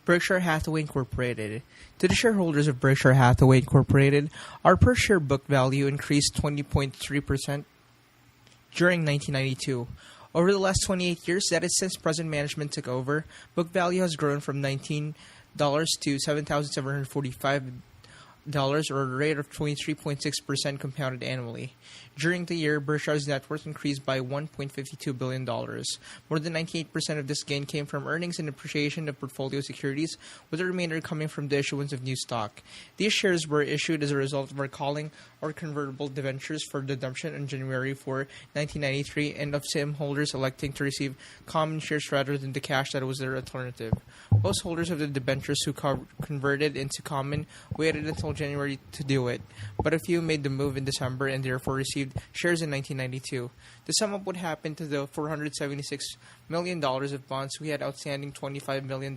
Berkshire Hathaway Incorporated. To the shareholders of Berkshire Hathaway Incorporated, our per-share book value increased 20.3% during 1992. Over the last 28 years, that is since present management took over, book value has grown from $19 to $7,745, or a rate of 23.6% compounded annually. During the year, Berkshire's net worth increased by $1.52 billion. More than 98% of this gain came from earnings and appreciation of portfolio securities, with the remainder coming from the issuance of new stock. These shares were issued as a result of our calling or convertible debentures for redemption on January 4, 1993, and of some holders electing to receive common shares rather than the cash that was their alternative. Most holders of the debentures who converted into common waited until January to do it, but a few made the move in December and therefore received shares in 1992. To sum up what happened to the $476 million of bonds we had outstanding, $25 million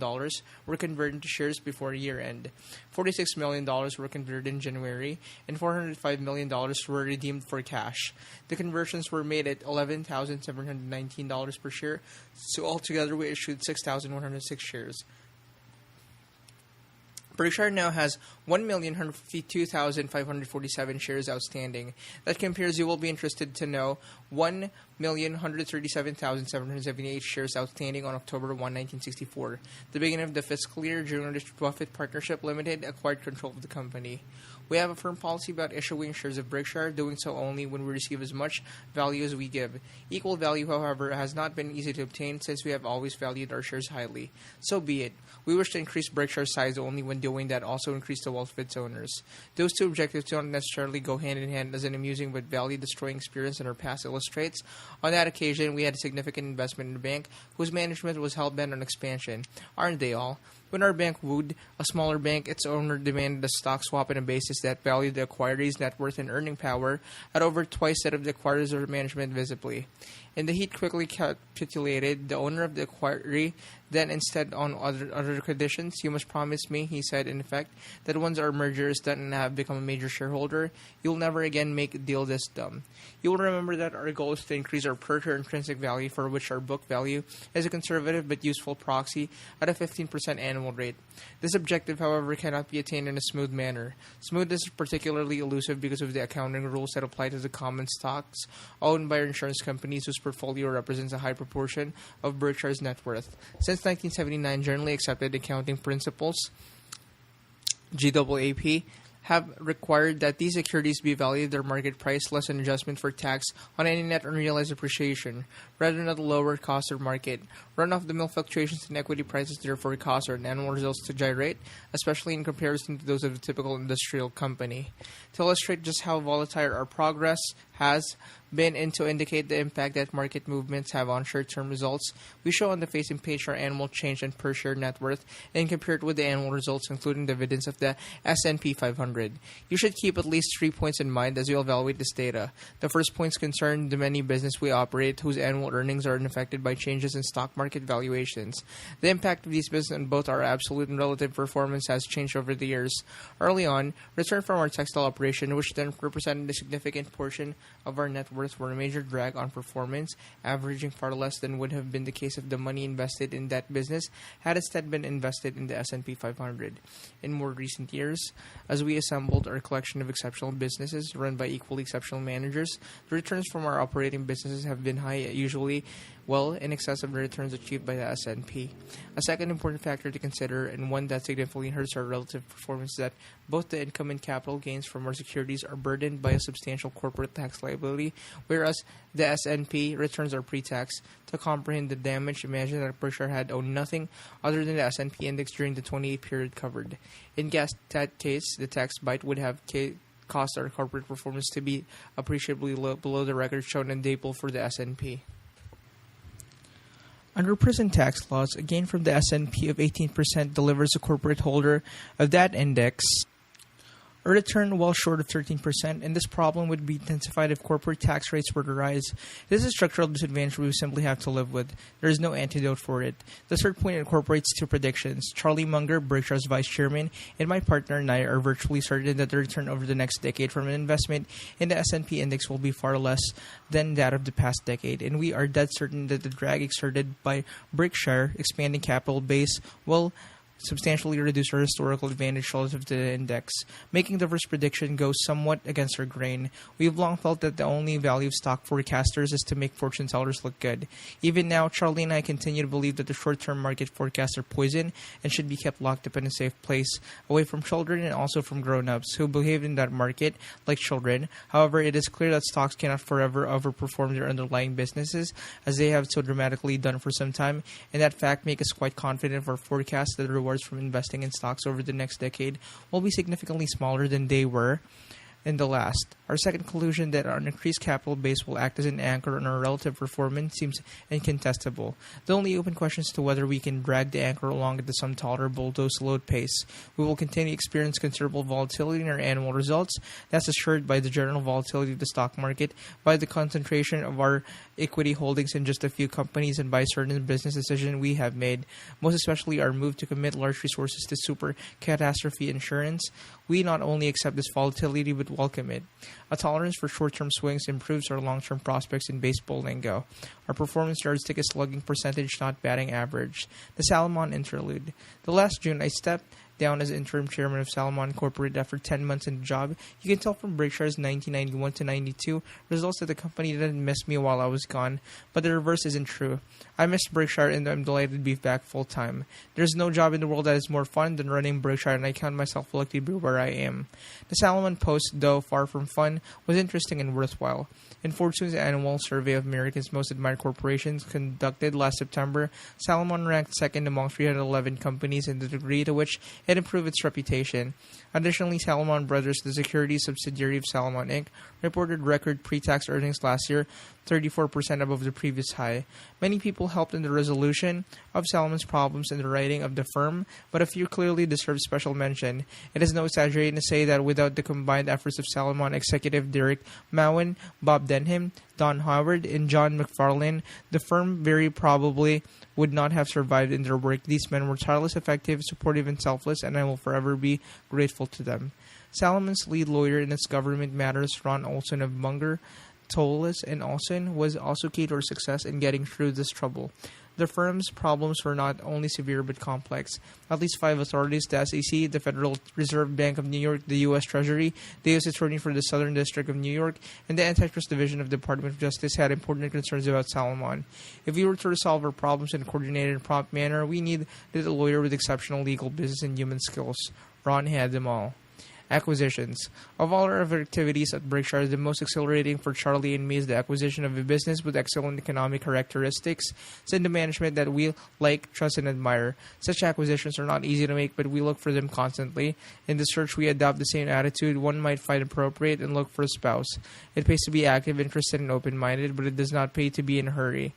were converted into shares before year end. $46 million were converted in January, and $405 million were redeemed for cash. The conversions were made at $11,719 per share, so altogether we issued 6,106 shares. Berkshire now has 1,152,547 shares outstanding. That compares, you will be interested to know, 1,137,778 shares outstanding on October 1, 1964, the beginning of the fiscal year during which Buffett Partnership Limited acquired control of the company. We have a firm policy about issuing shares of Berkshire, doing so only when we receive as much value as we give. Equal value, however, has not been easy to obtain since we have always valued our shares highly. So be it. We wish to increase Berkshire's size only when doing that also increase the wealth of its owners. Those two objectives don't necessarily go hand in hand, as an amusing but value-destroying experience in our past illustrates. On that occasion, we had a significant investment in a bank whose management was hell-bent on expansion. Aren't they all? When our bank wooed a smaller bank, its owner demanded a stock swap on a basis that valued the acquiree's net worth and earning power at over twice that of the acquirer's management visibly. And the heat quickly capitulated. The owner of the acquiree then, instead, on other conditions, "You must promise me," he said, in effect, "that once our merger is done and I have become a major shareholder, you'll never again make a deal this dumb. You will remember that our goal is to increase our per-share intrinsic value, for which our book value is a conservative but useful proxy at a 15% annual rate. This objective, however, cannot be attained in a smooth manner. Smooth is particularly elusive because of the accounting rules that apply to the common stocks owned by our insurance companies, whose portfolio represents a high proportion of Berkshire's net worth. Since 1979, generally accepted accounting principles, GAAP, have required that these securities be valued at their market price less an adjustment for tax on any net unrealized appreciation, rather than at the lower cost or market. Run-of-the-mill fluctuations in equity prices therefore cause our annual results to gyrate, especially in comparison to those of a typical industrial company. To illustrate just how volatile our progress has been and to indicate the impact that market movements have on short-term results, we show on the facing page our annual change in per-share net worth and compare it with the annual results, including dividends of the S&P 500. You should keep at least 3 points in mind as you evaluate this data. The first points concern the many businesses we operate whose annual earnings are unaffected by changes in stock market valuations. The impact of these businesses on both our absolute and relative performance has changed over the years. Early on, return from our textile operation, which then represented a significant portion of our net worth, were a major drag on performance, averaging far less than would have been the case if the money invested in that business had instead been invested in the S&P 500. In more recent years, as we assembled our collection of exceptional businesses run by equally exceptional managers, the returns from our operating businesses have been high, usually well in excess of the returns achieved by the S&P. A second important factor to consider, and one that significantly hurts our relative performance, is that both the income and capital gains from our securities are burdened by a substantial corporate tax liability, whereas the S&P returns are pre-tax. To comprehend the damage, imagine that Berkshire had owned nothing other than the S&P index during the 28 period covered. In that case, the tax bite would have caused our corporate performance to be appreciably below the record shown in Dapple for the S&P. Under present tax laws, a gain from the S&P of 18% delivers a corporate holder of that index a return well short of 13%, and this problem would be intensified if corporate tax rates were to rise. This is a structural disadvantage we simply have to live with. There is no antidote for it. The third point incorporates two predictions. Charlie Munger, Berkshire's vice chairman, and my partner and I are virtually certain that the return over the next decade from an investment in the S&P index will be far less than that of the past decade, and we are dead certain that the drag exerted by Berkshire expanding capital base will substantially reduce our historical advantage relative to the index, making the first prediction go somewhat against our grain. We've long felt that the only value of stock forecasters is to make fortune tellers look good. Even now, Charlie and I continue to believe that the short-term market forecasts are poison and should be kept locked up in a safe place, away from children and also from grown-ups who behave in that market like children. However, it is clear that stocks cannot forever overperform their underlying businesses, as they have so dramatically done for some time, and that fact makes us quite confident of our forecast that the rewards from investing in stocks over the next decade will be significantly smaller than they were in the last. Our second conclusion that our increased capital base will act as an anchor on our relative performance seems incontestable. The only open question is to whether we can drag the anchor along at some tolerable dose-load pace. We will continue to experience considerable volatility in our annual results. That's assured by the general volatility of the stock market, by the concentration of our equity holdings in just a few companies, and by certain business decisions we have made, most especially our move to commit large resources to super catastrophe insurance. We not only accept this volatility but welcome it. A tolerance for short-term swings improves our long-term prospects in baseball lingo. Our performance yardstick is slugging percentage, not batting average. The Salomon interlude. The last June, I stepped down as interim chairman of Salomon Incorporated after 10 months in the job. You can tell from Berkshire's 1991 to 92 results that the company didn't miss me while I was gone, but the reverse isn't true. I missed Berkshire and I'm delighted to be back full-time. There's no job in the world that is more fun than running Berkshire, and I count myself lucky to be where I am. The Salomon Post, though far from fun, was interesting and worthwhile. In Fortune's annual survey of America's most admired corporations conducted last September, Salomon ranked second among 311 companies in the degree to which it improved its reputation. Additionally, Salomon Brothers, the securities subsidiary of Salomon Inc., reported record pre-tax earnings last year, 34% above the previous high. Many people helped in the resolution of Salomon's problems in the writing of the firm, but a few clearly deserve special mention. It is no exaggeration to say that without the combined efforts of Salomon executive Derek Mowen, Bob Denham, Don Howard, and John McFarlane, the firm very probably would not have survived in their work. These men were tireless, effective, supportive, and selfless, and I will forever be grateful to them. Salomon's lead lawyer in its government matters, Ron Olson of Munger, Tolles, and Olson, was also key to our success in getting through this trouble. The firm's problems were not only severe but complex. At least 5 authorities, the SEC, the Federal Reserve Bank of New York, the U.S. Treasury, the U.S. Attorney for the Southern District of New York, and the Antitrust Division of the Department of Justice had important concerns about Salomon. If we were to resolve our problems in a coordinated and prompt manner, we needed a lawyer with exceptional legal, business, and human skills. Ron had them all. Acquisitions. Of all our activities at Berkshire, the most exhilarating for Charlie and me is the acquisition of a business with excellent economic characteristics and the management that we like, trust, and admire. Such acquisitions are not easy to make, but we look for them constantly. In the search, we adopt the same attitude one might find appropriate and look for a spouse. It pays to be active, interested, and open-minded, but it does not pay to be in a hurry.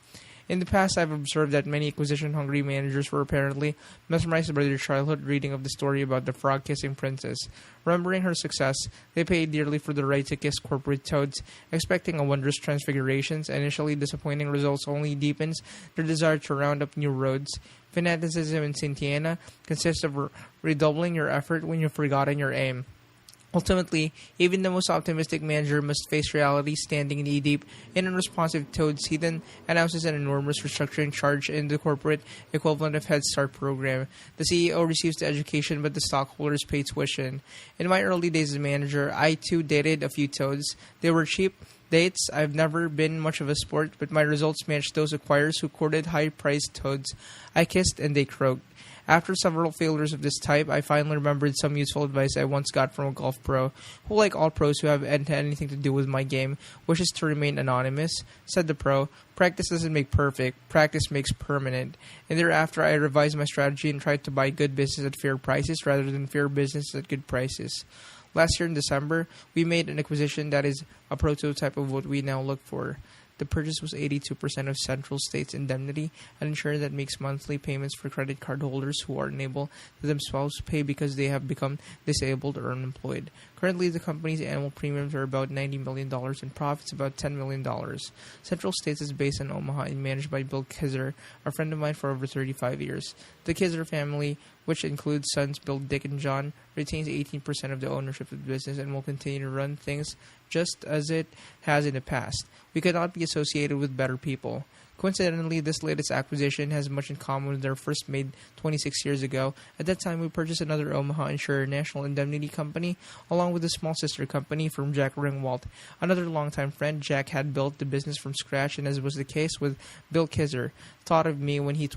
In the past, I've observed that many acquisition-hungry managers were apparently mesmerized by their childhood reading of the story about the frog-kissing princess. Remembering her success, they paid dearly for the right to kiss corporate toads, expecting a wondrous transfigurations. Initially disappointing results only deepens their desire to round up new roads. Fanaticism in Santana consists of redoubling your effort when you've forgotten your aim. Ultimately, even the most optimistic manager must face reality standing knee-deep in unresponsive toads. He then announces an enormous restructuring charge in the corporate equivalent of Head Start program. The CEO receives the education, but the stockholders pay tuition. In my early days as a manager, I too dated a few toads. They were cheap dates. I've never been much of a sport, but my results matched those acquirers who courted high-priced toads. I kissed and they croaked. After several failures of this type, I finally remembered some useful advice I once got from a golf pro, who, like all pros who have anything to do with my game, wishes to remain anonymous. Said the pro, "Practice doesn't make perfect, practice makes permanent." And thereafter, I revised my strategy and tried to buy good business at fair prices rather than fair business at good prices. Last year in December, we made an acquisition that is a prototype of what we now look for. The purchase was 82% of Central States Indemnity, an insurance that makes monthly payments for credit card holders who are unable to themselves pay because they have become disabled or unemployed. Currently, the company's annual premiums are about $90 million and profits about $10 million. Central States is based in Omaha and managed by Bill Kizzer, a friend of mine for over 35 years. The Kizzer family, which includes sons Bill, Dick, and John, retains 18% of the ownership of the business and will continue to run things just as it has in the past. We could not be associated with better people. Coincidentally, this latest acquisition has much in common with their first made 26 years ago. At that time, we purchased another Omaha insurer, National Indemnity Company, along with a small sister company from Jack Ringwalt. Another longtime friend, Jack had built the business from scratch, and as was the case with Bill Kizzer, thought of me when he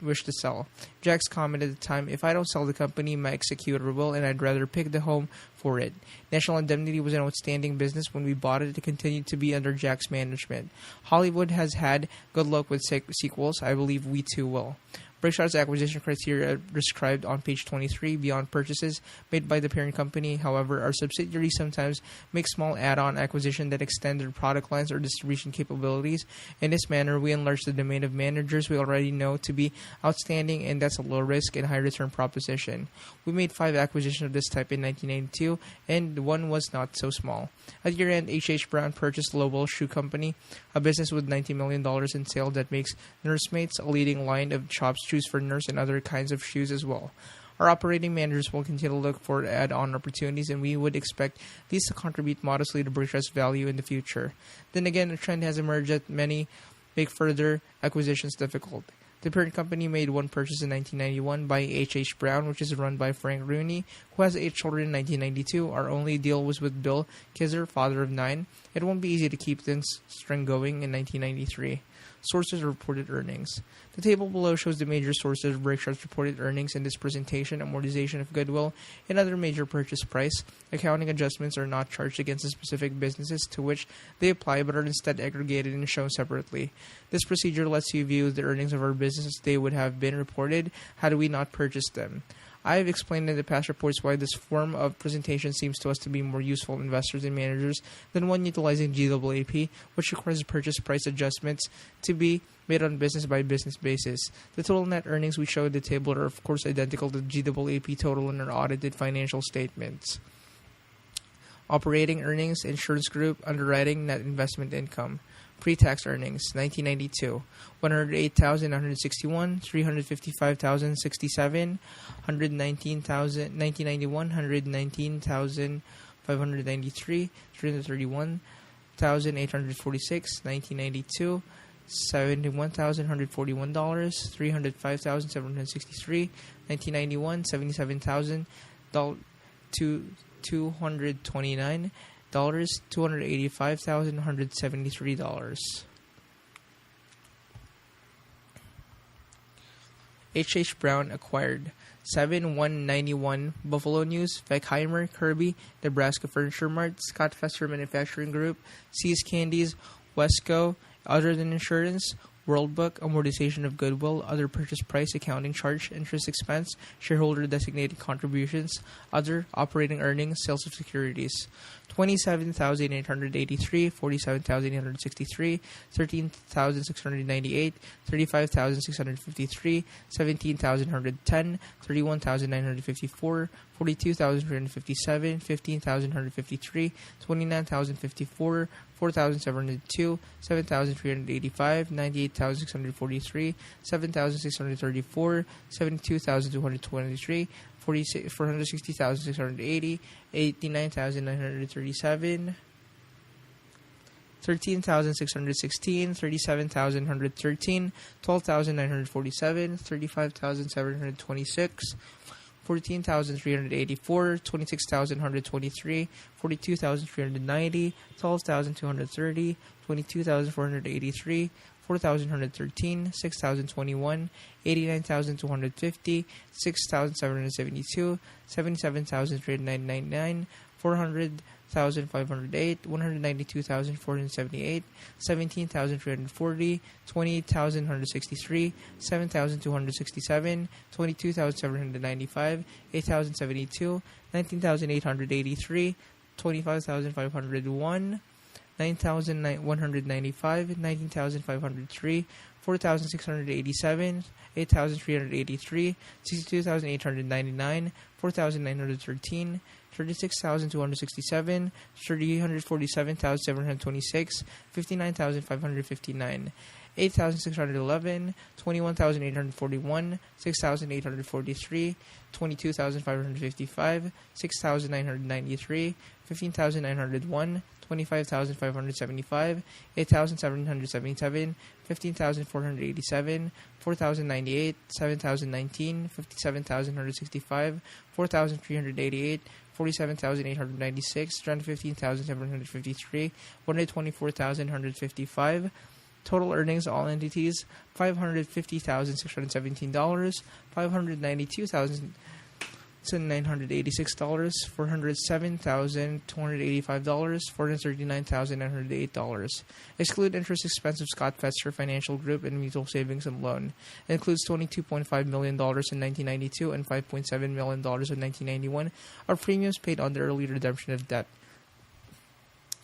wished to sell. Jack's comment at the time, "If I don't sell the company, my executor will, and I'd rather pick the home for it." National Indemnity was an outstanding business when we bought it. It continued to be under Jack's management. Hollywood has had good luck with sequels. I believe we too will. Berkshire's acquisition criteria are described on page 23 beyond purchases made by the parent company. However, our subsidiaries sometimes make small add-on acquisitions that extend their product lines or distribution capabilities. In this manner, we enlarge the domain of managers we already know to be outstanding, and that's a low-risk and high-return proposition. We made 5 acquisitions of this type in 1992, and one was not so small. At year-end, H.H. Brown purchased Lowell Shoe Company, a business with $90 million in sales that makes Nursemates, a leading line of shops shoes for nurse and other kinds of shoes as well. Our operating managers will continue to look for add-on opportunities, and we would expect these to contribute modestly to Berkshire's value in the future. Then again, a trend has emerged that many make further acquisitions difficult. The parent company made one purchase in 1991 by H.H. Brown, which is run by Frank Rooney, who has 8 children in 1992. Our only deal was with Bill Kizzer, father of 9. It won't be easy to keep this string going in 1993. Sources of reported earnings. The table below shows the major sources of Berkshire's reported earnings in this presentation. Amortization of goodwill and other major purchase price. Accounting adjustments are not charged against the specific businesses to which they apply, but are instead aggregated and shown separately. This procedure lets you view the earnings of our business as they would have been reported had we not purchased them. I have explained in the past reports why this form of presentation seems to us to be more useful to investors and managers than one utilizing GAAP, which requires purchase price adjustments to be made on business-by-business basis. The total net earnings we show in the table are of course identical to the GAAP total in our audited financial statements. Operating earnings, insurance group, underwriting, net investment income. Pre-tax earnings, 1992, 108,961, 355,067, 1991, 119,593, 331,846, 1992, $71,141, $305,763, 1991, $77,000 to $229. $285,173. H.H. Brown acquired 7191 Buffalo News, Veckheimer, Kirby, Nebraska Furniture Mart, Scott Fester Manufacturing Group, See's Candies, Wesco, Other Than Insurance, World Book, amortization of goodwill, other purchase price, accounting charge, interest expense, shareholder designated contributions, other operating earnings, sales of securities. 27,883, 47,863, 13,698, 35,653, 17,110, 31,954, 42,357, 15,153, 29,054, 4,702, 7,385, 98,643, 7,634, 72,223, 460,680, 89,937, 13,616, 37,113, 12,947, 35,726, 14,384, 26,123, 42,390, 12,230, 22,483, 4,113, 6,021, 89,250, 6,772, 77,399, 400,508, 192,478, 17,340, 28,163, 7,267, 22,795, 8,072, 19,883, 25,501, 9,195, 19,503, 4,687, 8,383, 62,899, 4,913, 36,267, 347,726, 59,559, 8,611, 21,841, 6,843, 22,555, 6,993, 15,901, 25,575, 8,777, 15,487, 4,098, 7,019, 57,165, 4,388, 47,896, 315,753, 124,155. Total earnings, all entities, $550,617, $592,986, $407,285, $439,908. Exclude interest expense of Scott Fetzer Financial Group and Mutual Savings and Loan. It includes $22.5 million in 1992 and $5.7 million in 1991 of premiums paid on the early redemption of debt.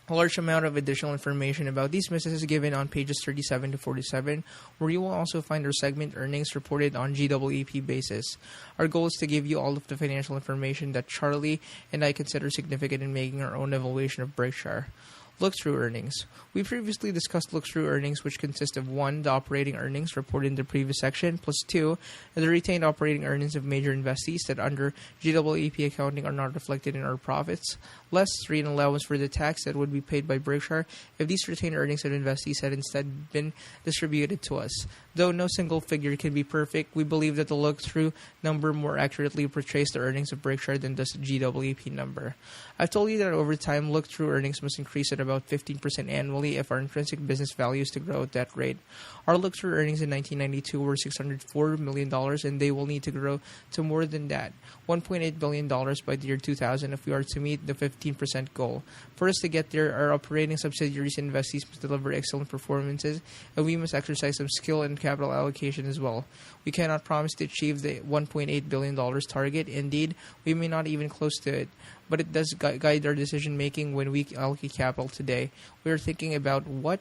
A large amount of additional information about these businesses is given on pages 37 to 47, where you will also find our segment earnings reported on GWEP basis. Our goal is to give you all of the financial information that Charlie and I consider significant in making our own evaluation of Berkshire. Look-through earnings. We previously discussed look-through earnings, which consist of 1. The operating earnings reported in the previous section, plus 2. The retained operating earnings of major investees that under GWEP accounting are not reflected in our profits, less 3. An allowance for the tax that would be paid by Berkshire if these retained earnings of investees had instead been distributed to us. Though no single figure can be perfect, we believe that the look-through number more accurately portrays the earnings of Berkshire than does the GWEP number. I've told you that over time, look-through earnings must increase at about 15% annually if our intrinsic business value is to grow at that rate. Our look-through earnings in 1992 were $604 million, and they will need to grow to more than that, $1.8 billion by the year 2000 if we are to meet the 15% goal. For us to get there, our operating subsidiaries and investees must deliver excellent performances, and we must exercise some skill and capital allocation as well. We cannot promise to achieve the $1.8 billion target. Indeed, we may not even close to it, but it does guide our decision-making when we allocate capital today. We are thinking about what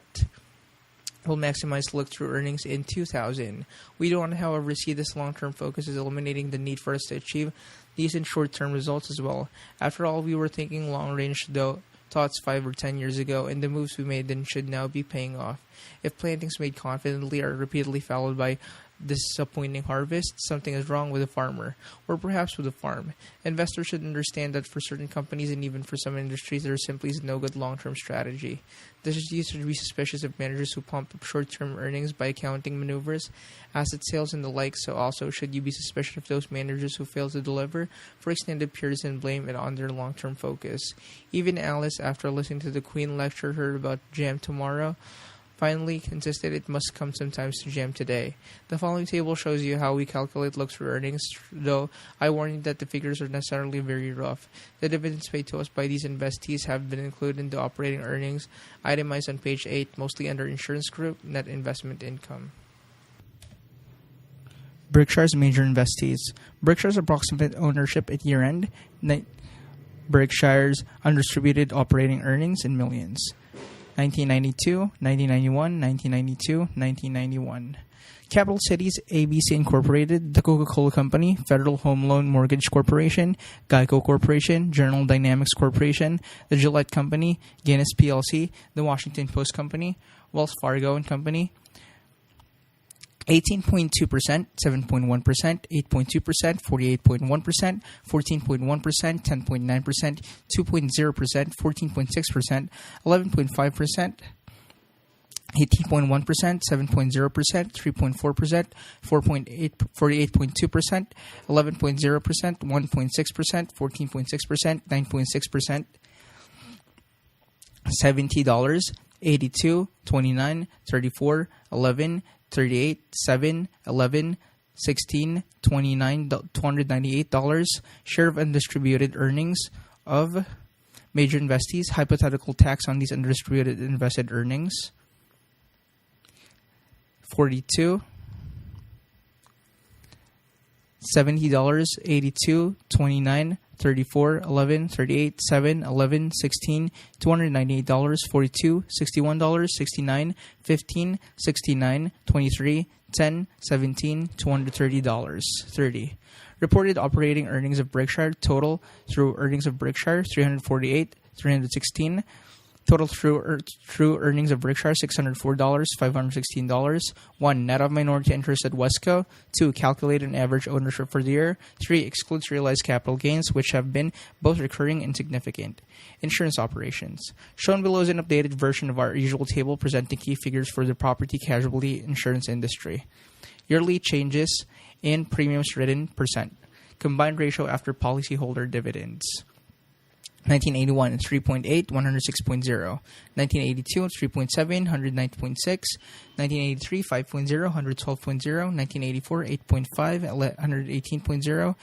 will maximize look-through earnings in 2000. We don't, however, see this long-term focus as eliminating the need for us to achieve decent short-term results as well. After all, we were thinking long-range thoughts 5 or 10 years ago, and the moves we made then should now be paying off. If plantings made confidently are repeatedly followed by disappointing harvest, something is wrong with the farmer, or perhaps with the farm. Investors should understand that for certain companies and even for some industries, there simply is no good long-term strategy. This is used to be suspicious of managers who pump up short-term earnings by accounting maneuvers, asset sales, and the like. So also should you be suspicious of those managers who fail to deliver for extended periods and blame it on their long-term focus. Even Alice, after listening to the Queen lecture heard about jam tomorrow, finally insisted it must come sometimes to jam today. The following table shows you how we calculate look-through earnings, though I warn you that the figures are necessarily very rough. The dividends paid to us by these investees have been included in the operating earnings, itemized on page 8, mostly under Insurance Group, net investment income. Berkshire's major investees. Berkshire's approximate ownership at year-end, Berkshire's undistributed operating earnings in millions. 1992, 1991, 1992, 1991. Capital Cities ABC Incorporated, The Coca-Cola Company, Federal Home Loan Mortgage Corporation, Geico Corporation, General Dynamics Corporation, The Gillette Company, Guinness PLC, The Washington Post Company, Wells Fargo and Company. 18.2%, 7.1%, 8.2%, 48.1%, 14.1%, 10.9%, 2.0%, 14.6%, 11.5%, 18.1%, 7.0%, 3.4%, 48.2%, 11.0%, 1.6%, 14.6%, 9.6%, $70, 82, 29, 34, 11, 38, 7, 11, 16, 29, $298. Share of undistributed earnings of major investees. Hypothetical tax on these undistributed invested earnings. 42. $70, 82, 29, 34, 11, 38, 7, 11, 16, $298, 42, $61, 69, 15, 69, 23, 10, 17, $230, 30. Reported operating earnings of Berkshire total through earnings of Berkshire, 348, 316, Total true earnings of Berkshire, $604, $516. 1. Net of minority interest at Wesco. 2. Calculated average ownership for the year. 3. Excludes realized capital gains, which have been both recurring and significant. Insurance operations. Shown below is an updated version of our usual table presenting key figures for the property casualty insurance industry. Yearly changes in premiums written percent. Combined ratio after policyholder dividends. 1981 3.8, 106.0. 1982 3.7, 109.6. 1983 5.0, 112.0. 1984 8.5, 118.0.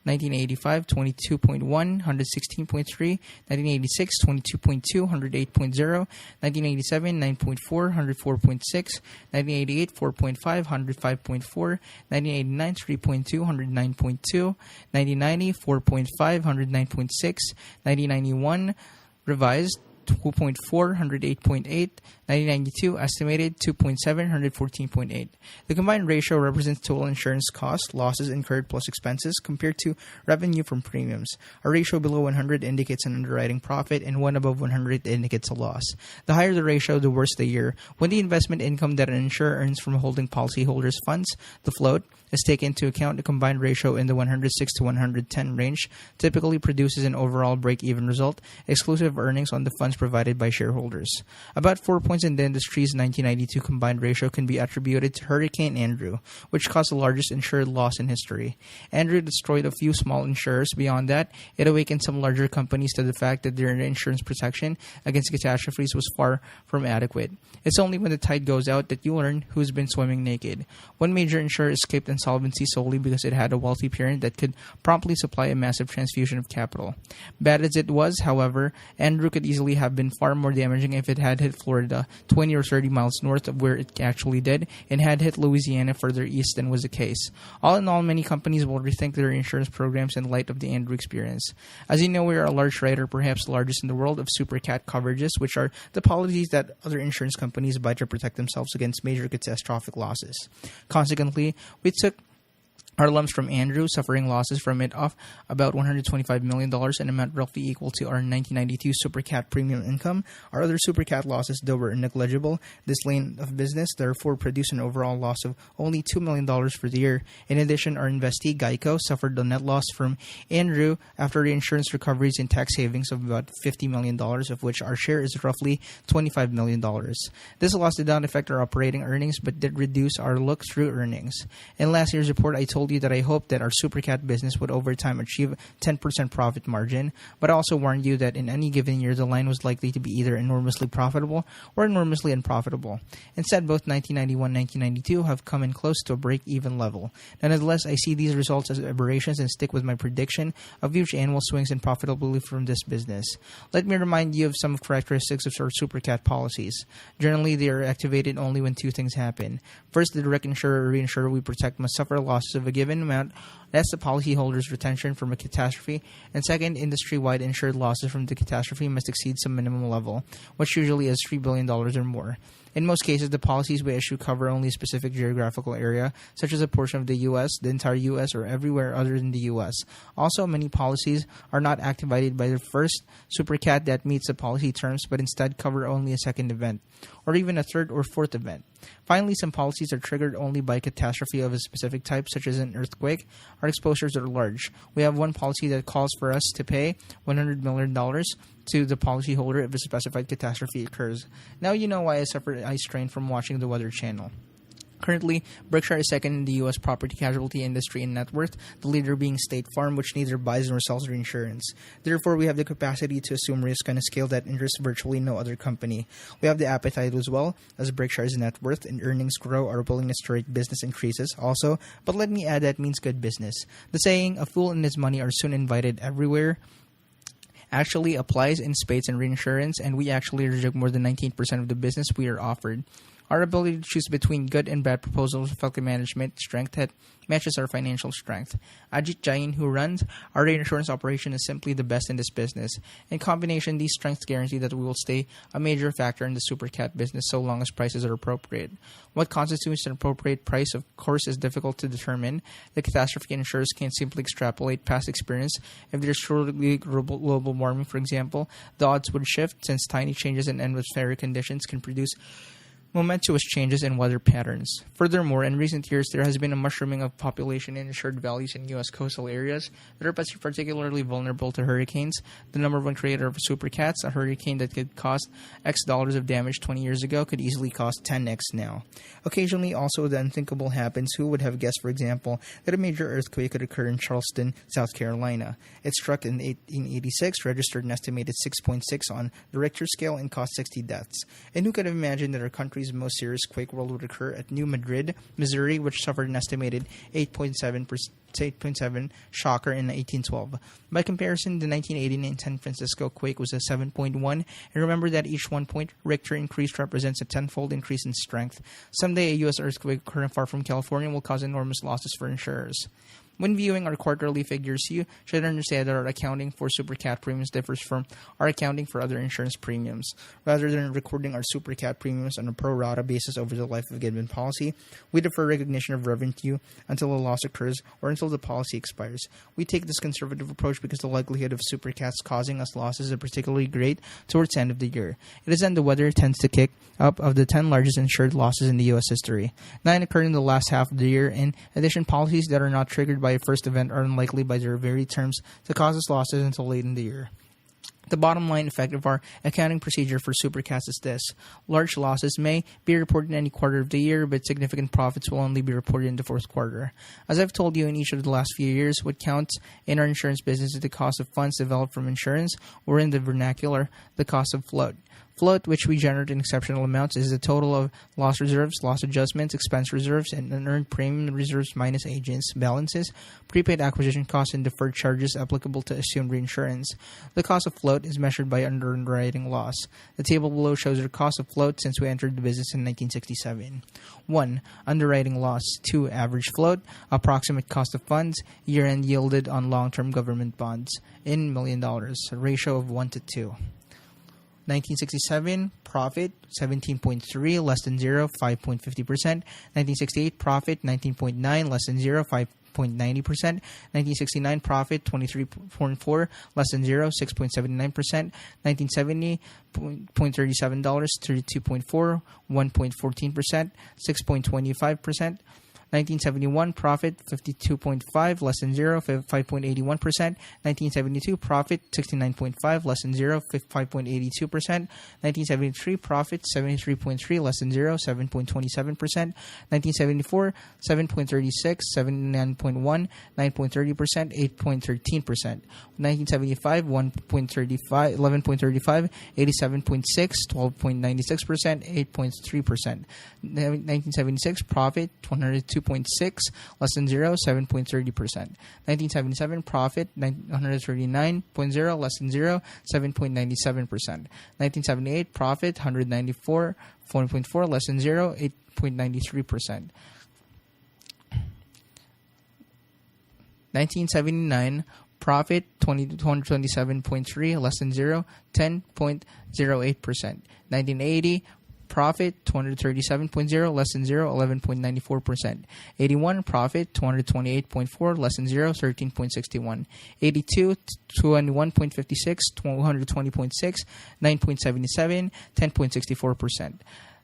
1985 22.1, 116.3. 1986 22.2, 108.0. 1987 9.4, 104.6. 1988 4.5, 105.4. 1989 3.2, 109.2. 1990 4.5, 109.6. 1991 revised 2.4, 108.8, 1992 estimated 2.7, 114.8. The combined ratio represents total insurance costs, losses incurred plus expenses compared to revenue from premiums. A ratio below 100 indicates an underwriting profit, and one above 100 indicates a loss. The higher the ratio, the worse the year. When the investment income that an insurer earns from holding policyholders' funds, the float, is taken into account, the combined ratio in the 106 to 110 range typically produces an overall break-even result, exclusive of earnings on the funds provided by shareholders. About 4 points in the industry's 1992 combined ratio can be attributed to Hurricane Andrew, which caused the largest insured loss in history. Andrew destroyed a few small insurers. Beyond that, it awakened some larger companies to the fact that their insurance protection against catastrophes was far from adequate. It's only when the tide goes out that you learn who's been swimming naked. One major insurer escaped insolvency solely because it had a wealthy parent that could promptly supply a massive transfusion of capital. Bad as it was, however, Andrew could easily have been far more damaging if it had hit Florida 20 or 30 miles north of where it actually did, and had hit Louisiana further east than was the case. All in all, many companies will rethink their insurance programs in light of the Andrew experience. As you know, we are a large writer, perhaps the largest in the world, of super cat coverages, which are the policies that other insurance companies buy to protect themselves against major catastrophic losses. Consequently, we took our lumps from Andrew, suffering losses from it of about $125 million, an amount roughly equal to our 1992 Super Cat premium income. Our other Super Cat losses, though, were negligible. This lane of business, therefore, produced an overall loss of only $2 million for the year. In addition, our investee, Geico, suffered the net loss from Andrew after the insurance recoveries and tax savings of about $50 million, of which our share is roughly $25 million. This loss did not affect our operating earnings, but did reduce our look-through earnings. In last year's report, I told you that I hoped that our Super Cat business would over time achieve 10% profit margin, but I also warned you that in any given year, the line was likely to be either enormously profitable or enormously unprofitable. Instead, both 1991 and 1992 have come in close to a break-even level. Nonetheless, I see these results as aberrations and stick with my prediction of huge annual swings in profitability from this business. Let me remind you of some characteristics of our Super Cat policies. Generally, they are activated only when two things happen. First, the direct insurer or reinsurer we protect must suffer losses of a given amount, that's the policyholder's retention from a catastrophe. And second, industry-wide insured losses from the catastrophe must exceed some minimum level, which usually is $3 billion or more. In most cases, the policies we issue cover only a specific geographical area, such as a portion of the U.S., the entire U.S., or everywhere other than the U.S. Also, many policies are not activated by the first Super Cat that meets the policy terms, but instead cover only a second event, or even a third or fourth event. Finally, some policies are triggered only by a catastrophe of a specific type, such as an earthquake. Our exposures are large. We have one policy that calls for us to pay $100 million to the policyholder if a specified catastrophe occurs. Now you know why I suffered eye strain from watching the Weather Channel. Currently, Berkshire is second in the U.S. property casualty industry in net worth, the leader being State Farm, which neither buys nor sells reinsurance. Therefore, we have the capacity to assume risk on a scale that interests virtually no other company. We have the appetite as well. As Berkshire's net worth and earnings grow, our willingness to write business increases also. But let me add, that means good business. The saying, a fool and his money are soon invited everywhere, actually applies in spades and reinsurance, and we actually reject more than 19% of the business we are offered. Our ability to choose between good and bad proposals reflects the management strength that matches our financial strength. Ajit Jain, who runs our insurance operation, is simply the best in this business. In combination, these strengths guarantee that we will stay a major factor in the super cat business so long as prices are appropriate. What constitutes an appropriate price, of course, is difficult to determine. The catastrophe insurers can't simply extrapolate past experience. If there's truly global warming, for example, the odds would shift since tiny changes in atmospheric conditions can produce momentous changes in weather patterns. Furthermore, in recent years, there has been a mushrooming of population in insured valleys in U.S. coastal areas that are particularly vulnerable to hurricanes. The number one creator of super cats, a hurricane that could cost X dollars of damage 20 years ago, could easily cost 10X now. Occasionally, also, the unthinkable happens. Who would have guessed, for example, that a major earthquake could occur in Charleston, South Carolina? It struck in 1886, registered an estimated 6.6 on the Richter scale, and caused 60 deaths. And who could have imagined that our country's most serious quake world would occur at New Madrid, Missouri, which suffered an estimated 8.7 shocker in 1812. By comparison, the 1989 San Francisco quake was a 7.1, and remember that each 1 point Richter increase represents a tenfold increase in strength. Someday, a U.S. earthquake occurring far from California will cause enormous losses for insurers. When viewing our quarterly figures, you should understand that our accounting for super cat premiums differs from our accounting for other insurance premiums. Rather than recording our super cat premiums on a pro rata basis over the life of a given policy, we defer recognition of revenue until a loss occurs or until the policy expires. We take this conservative approach because the likelihood of super cats causing us losses is particularly great towards the end of the year. It is then the weather tends to kick up of the 10 largest insured losses in the U.S. history. 9 occurred in the last half of the year. In addition, policies that are not triggered by a first event are unlikely by their very terms to cause us losses until late in the year. The bottom line effect of our accounting procedure for supercats is this. Large losses may be reported in any quarter of the year, but significant profits will only be reported in the fourth quarter. As I've told you in each of the last few years, what counts in our insurance business is the cost of funds developed from insurance, or in the vernacular, the cost of float. Float, which we generate in exceptional amounts, is the total of loss reserves, loss adjustments, expense reserves, and unearned premium reserves minus agents' balances, prepaid acquisition costs, and deferred charges applicable to assumed reinsurance. The cost of float is measured by underwriting loss. The table below shows our cost of float since we entered the business in 1967. 1. Underwriting loss. 2. Average float. Approximate cost of funds. Year-end yielded on long-term government bonds in $1 million. A ratio of 1 to 2. 1967, profit 17.3, less than 0, 5.50%. 1968, profit 19.9, less than 0, 5.90%. 1969, profit 23.4, less than 0, 6.79%. 1970, $0.37, 32.4, 1.14%, 6.25%. 1971, profit 52.5, less than 0, 5.81%. 1972, profit 69.5, less than 0, 5.82%. 1973, profit 73.3, less than 0, 7.27%. 1974, 7.36, 79.1, 9.30%, 8.13%. 1975, 1.35, 11.35, 87.6, 12.96%, 8.3%. 1976, profit 102.6, less than 0, 7.30%. 1977, profit 139.0, less than 0, 7.97%. 1978, profit 194.4, less than 0, 8.93%. 1979, profit 227.3, less than 0, 10.08%. 1980, profit 237.0, less than 0, 11.94%. 81, profit 228.4, less than 0, 13.61. 82, 21.56, 220.6, 9.77, 10.64%.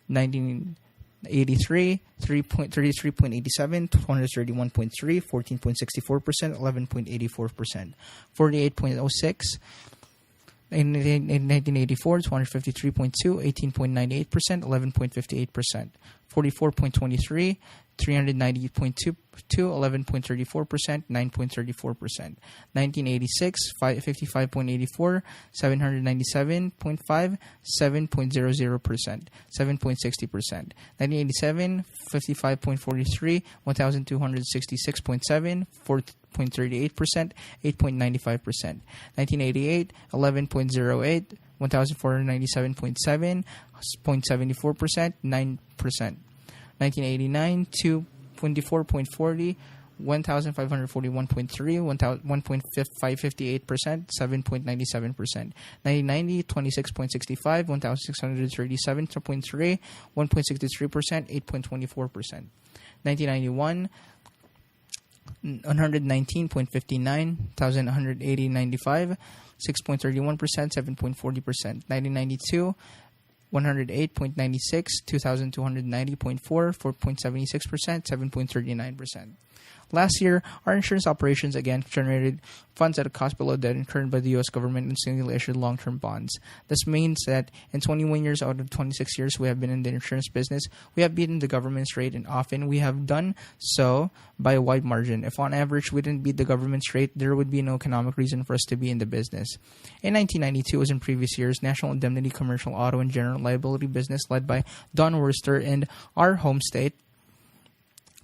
1983, 33.87, 231.3, 14.64%, 11.84%. 48.06, in 1984, 253.2, 18.98%, 11.58%. 44.23, 390.2, 11.34%, 9.34%. 1986, 55.84, 797.5, 7.00%, 7.60%. 1987, 55.43, 1,266.7, 4.38%, 8.95%. 1988, 11.08, 1,497.7, 0.74%, 9%. 1989, 224.40, 1,541.3, 1.558%, 7.97%. 1990, 26.65, 1,637.3, 1.63%, 8.24%. 1991, 119.59, 1,180.95, 6.31%, 7.40%. 1992, 108.96, 2,290.4, 4.76%, 7.39%. Last year, our insurance operations again generated funds at a cost below that incurred by the U.S. government in singly issued long-term bonds. This means that in 21 years out of 26 years we have been in the insurance business, we have beaten the government's rate, and often we have done so by a wide margin. If on average we didn't beat the government's rate, there would be no economic reason for us to be in the business. In 1992, as in previous years, National Indemnity, Commercial Auto, and General Liability business led by Don Worcester and our home state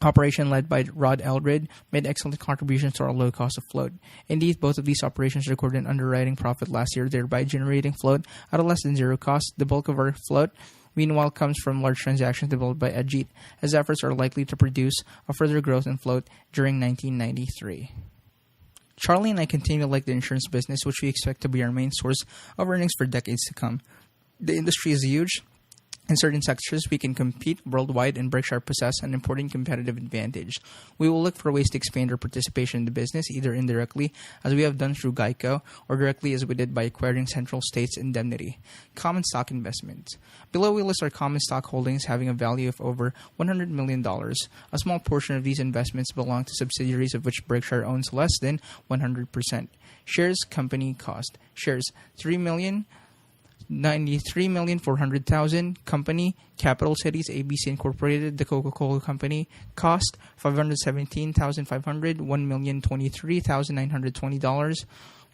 operation led by Rod Eldred made excellent contributions to our low cost of float. Indeed, both of these operations recorded an underwriting profit last year, thereby generating float at a less than zero cost. The bulk of our float, meanwhile, comes from large transactions developed by Ajit, as efforts are likely to produce a further growth in float during 1993. Charlie and I continue to like the insurance business, which we expect to be our main source of earnings for decades to come. The industry is huge. In certain sectors, we can compete worldwide, and Berkshire possess an important competitive advantage. We will look for ways to expand our participation in the business, either indirectly, as we have done through Geico, or directly as we did by acquiring Central States Indemnity. Common stock investments. Below we list our common stock holdings having a value of over $100 million. A small portion of these investments belong to subsidiaries of which Berkshire owns less than 100%. Shares company cost. Shares $93,400,000. Company Capital Cities ABC Incorporated, The Coca-Cola Company. Cost $517,500, $1,023,920.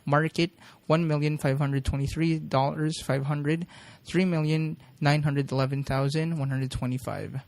Market $1,523,500, $3,911,125.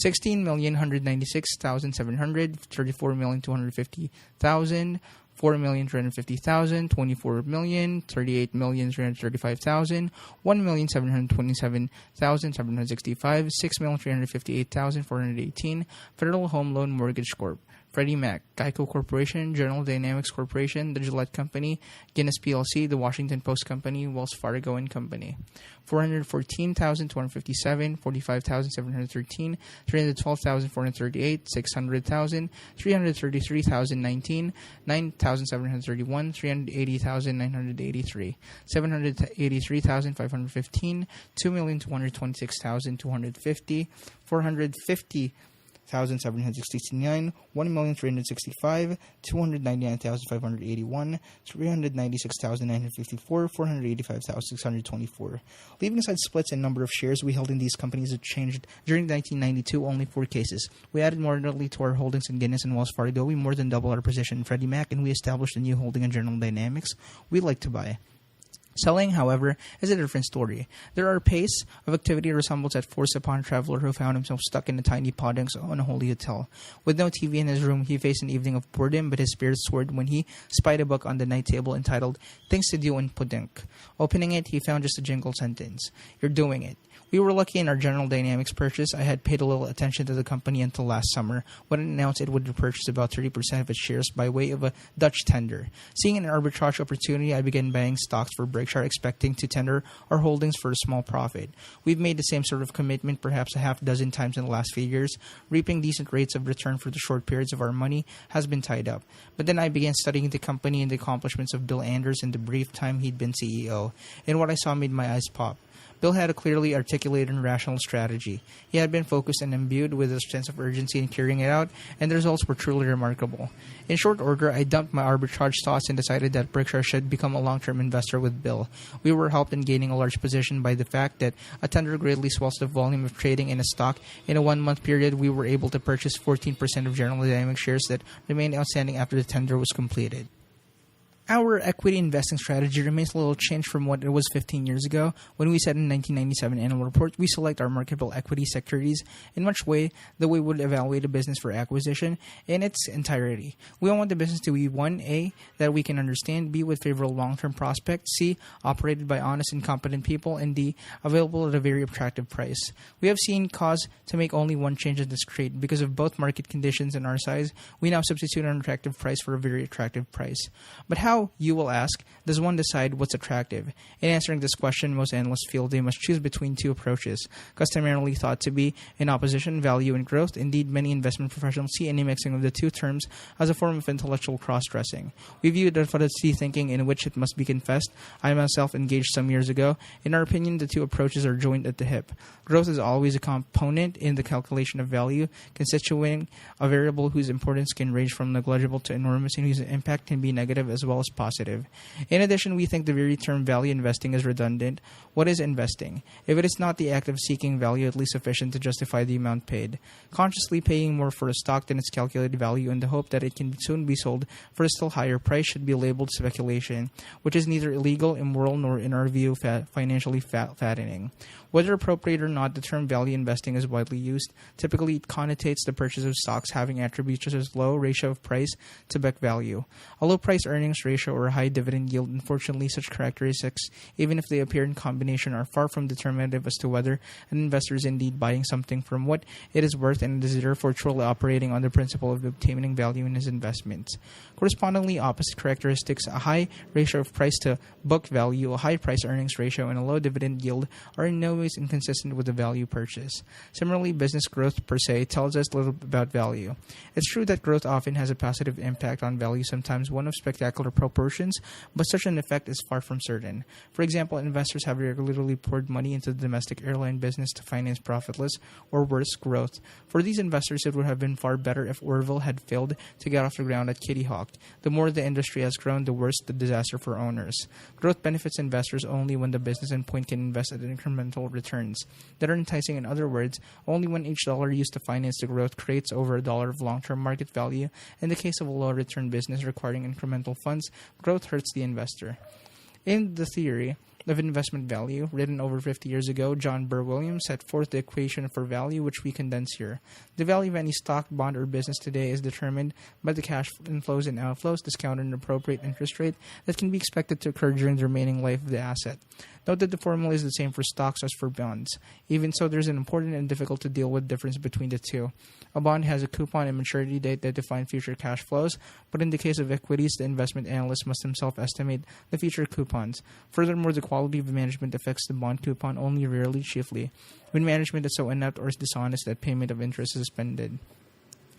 16,196,700, 34,250,000, 4,350,000, 24,000,000, 38,335,000, 1,727,765, 6,358,418. Federal Home Loan Mortgage Corp. Freddie Mac, Geico Corporation, General Dynamics Corporation, The Gillette Company, Guinness PLC, The Washington Post Company, Wells Fargo and Company. 414,257, 45,713, 312,438, 600,000, 333,019, 9,731, 380,983, 783,515, 2,226,250, 450,769, 1,365, 299,581, 396,954, 485,624. Leaving aside splits in number of shares we held in these companies that changed during 1992, only 4 cases. We added moderately to our holdings in Guinness and Wells Fargo. We more than doubled our position in Freddie Mac, and we established a new holding in General Dynamics we like to buy. Selling, however, is a different story. There are pace of activity resembles that forced upon a traveler who found himself stuck in a tiny podunk on a holy hotel. With no TV in his room, he faced an evening of boredom, but his spirits soared when he spied a book on the night table entitled Things to Do in Podunk. Opening it, he found just a jingle sentence. You're doing it. We were lucky in our General Dynamics purchase. I had paid a little attention to the company until last summer, when it announced it would repurchase about 30% of its shares by way of a Dutch tender. Seeing an arbitrage opportunity, I began buying stocks for Berkshire, expecting to tender our holdings for a small profit. We've made the same sort of commitment perhaps a half dozen times in the last few years. Reaping decent rates of return for the short periods of our money has been tied up. But then I began studying the company and the accomplishments of Bill Anders in the brief time he'd been CEO, and what I saw made my eyes pop. Bill had a clearly articulated and rational strategy. He had been focused and imbued with a sense of urgency in carrying it out, and the results were truly remarkable. In short order, I dumped my arbitrage thoughts and decided that Berkshire should become a long-term investor with Bill. We were helped in gaining a large position by the fact that a tender greatly swells the volume of trading in a stock. In a 1-month period, we were able to purchase 14% of General Dynamics shares that remained outstanding after the tender was completed. Our equity investing strategy remains a little changed from what it was 15 years ago. When we said in 1997 annual report, we select our marketable equity securities in much way that we would evaluate a business for acquisition in its entirety. We want the business to be 1A, that we can understand, B, with favorable long-term prospects, C, operated by honest and competent people, and D, available at a very attractive price. We have seen cause to make only one change in this trait. Because of both market conditions and our size, we now substitute an attractive price for a very attractive price. But how, you will ask, does one decide what's attractive? In answering this question, most analysts feel they must choose between two approaches, customarily thought to be in opposition, value and growth. Indeed, many investment professionals see any mixing of the two terms as a form of intellectual cross-dressing. We view fallacy thinking in which it must be confessed. I myself engaged some years ago. In our opinion, the two approaches are joined at the hip. Growth is always a component in the calculation of value, constituting a variable whose importance can range from negligible to enormous and whose impact can be negative as well as positive. In addition, we think the very term value investing is redundant. What is investing? If it is not the act of seeking value at least sufficient to justify the amount paid, consciously paying more for a stock than its calculated value in the hope that it can soon be sold for a still higher price should be labeled speculation, which is neither illegal, immoral, nor, in our view, financially fattening. Whether appropriate or not, the term value investing is widely used. Typically, it connotates the purchase of stocks having attributes such as low ratio of price to book value. A low price earnings ratio or a high dividend yield, unfortunately, such characteristics, even if they appear in combination, are far from determinative as to whether an investor is indeed buying something from what it is worth and is therefore truly operating on the principle of obtaining value in his investments. Correspondingly, opposite characteristics, a high ratio of price to book value, a high price earnings ratio, and a low dividend yield are in no ways inconsistent with the value purchase. Similarly, business growth per se tells us little about value. It's true that growth often has a positive impact on value, sometimes one of spectacular proportions, but such an effect is far from certain. For example, investors have regularly poured money into the domestic airline business to finance profitless, or worse, growth. For these investors, it would have been far better if Orville had failed to get off the ground at Kitty Hawk. The more the industry has grown, the worse the disaster for owners. Growth benefits investors only when the business endpoint can invest at incremental returns that are enticing. In other words, only when each dollar used to finance the growth creates over a dollar of long-term market value. In the case of a low-return business requiring incremental funds, growth hurts the investor. In The Theory of Investment Value, written over 50 years ago, John Burr Williams set forth the equation for value, which we condense here. The value of any stock, bond, or business today is determined by the cash inflows and outflows, discounted an appropriate interest rate that can be expected to occur during the remaining life of the asset. Note that the formula is the same for stocks as for bonds. Even so, there's an important and difficult to deal with difference between the two. A bond has a coupon and maturity date that define future cash flows, but in the case of equities, the investment analyst must himself estimate the future coupons. Furthermore, the quality of management affects the bond coupon only rarely, chiefly when management is so inept or is dishonest that payment of interest is suspended.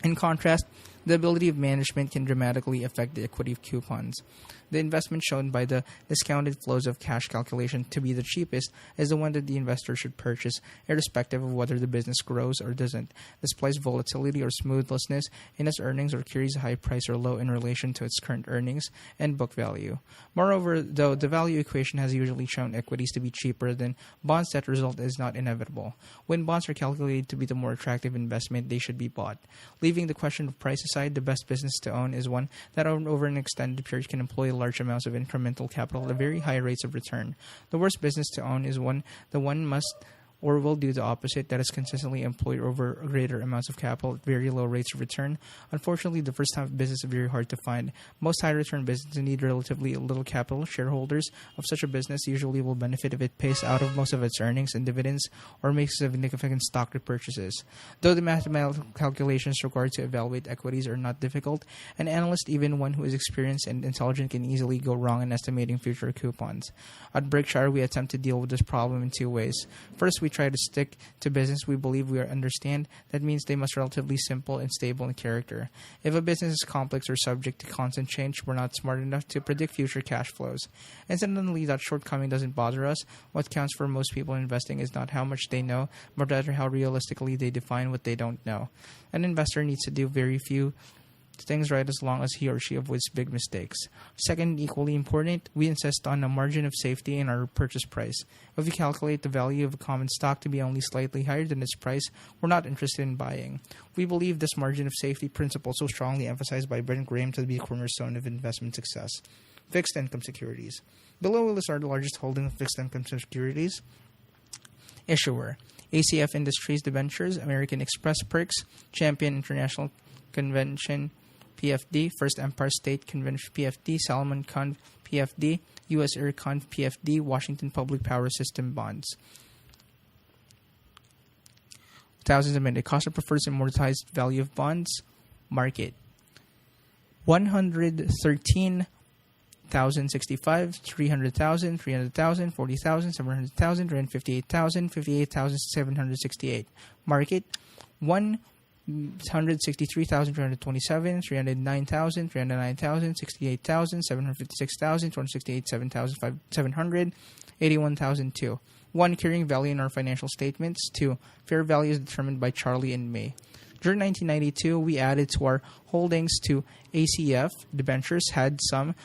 In contrast, the ability of management can dramatically affect the equity of coupons. The investment shown by the discounted flows of cash calculation to be the cheapest is the one that the investor should purchase, irrespective of whether the business grows or doesn't, displays volatility or smoothlessness in its earnings, or carries a high price or low in relation to its current earnings and book value. Moreover, though the value equation has usually shown equities to be cheaper than bonds, that result is not inevitable. When bonds are calculated to be the more attractive investment, they should be bought. Leaving the question of price aside, the best business to own is one that over an extended period can employ large amounts of incremental capital at very high rates of return. The worst business to own is one must or will do the opposite, that is consistently employed over greater amounts of capital at very low rates of return. Unfortunately, the first time of business is very hard to find. Most high-return businesses need relatively little capital. Shareholders of such a business usually will benefit if it pays out of most of its earnings and dividends or makes significant stock repurchases. Though the mathematical calculations required to evaluate equities are not difficult, an analyst, even one who is experienced and intelligent, can easily go wrong in estimating future coupons. At Berkshire, we attempt to deal with this problem in two ways. First, we try to stick to business we believe we understand. That means they must be relatively simple and stable in character. If a business is complex or subject to constant change, we're not smart enough to predict future cash flows. Incidentally, that shortcoming doesn't bother us. What counts for most people in investing is not how much they know, but rather how realistically they define what they don't know. An investor needs to do very few things right as long as he or she avoids big mistakes. Second, equally important, we insist on a margin of safety in our purchase price. If we calculate the value of a common stock to be only slightly higher than its price, we're not interested in buying. We believe this margin of safety principle, so strongly emphasized by Brent Graham, to be a cornerstone of investment success. Fixed income securities. Below we list our largest holding of fixed income securities. Issuer: ACF Industries Debentures, American Express Perks, Champion International Convention PFD, First Empire State Convention PFD, Salomon Conv PFD, U.S. Air Conv PFD, Washington Public Power System Bonds. Thousands of minutes. Cost of preferred amortized value of bonds. Market: 113,065, 300,000, 300,000, 40,000, 700,000, 358,000, 58,768. Market: 163,327, 309,000, 309,000, 68,000, 756,000, 268,700, 81,002. 1. Carrying value in our financial statements. 2. Fair value is determined by Charlie in May. During 1992, we added to our holdings to ACF debentures, had some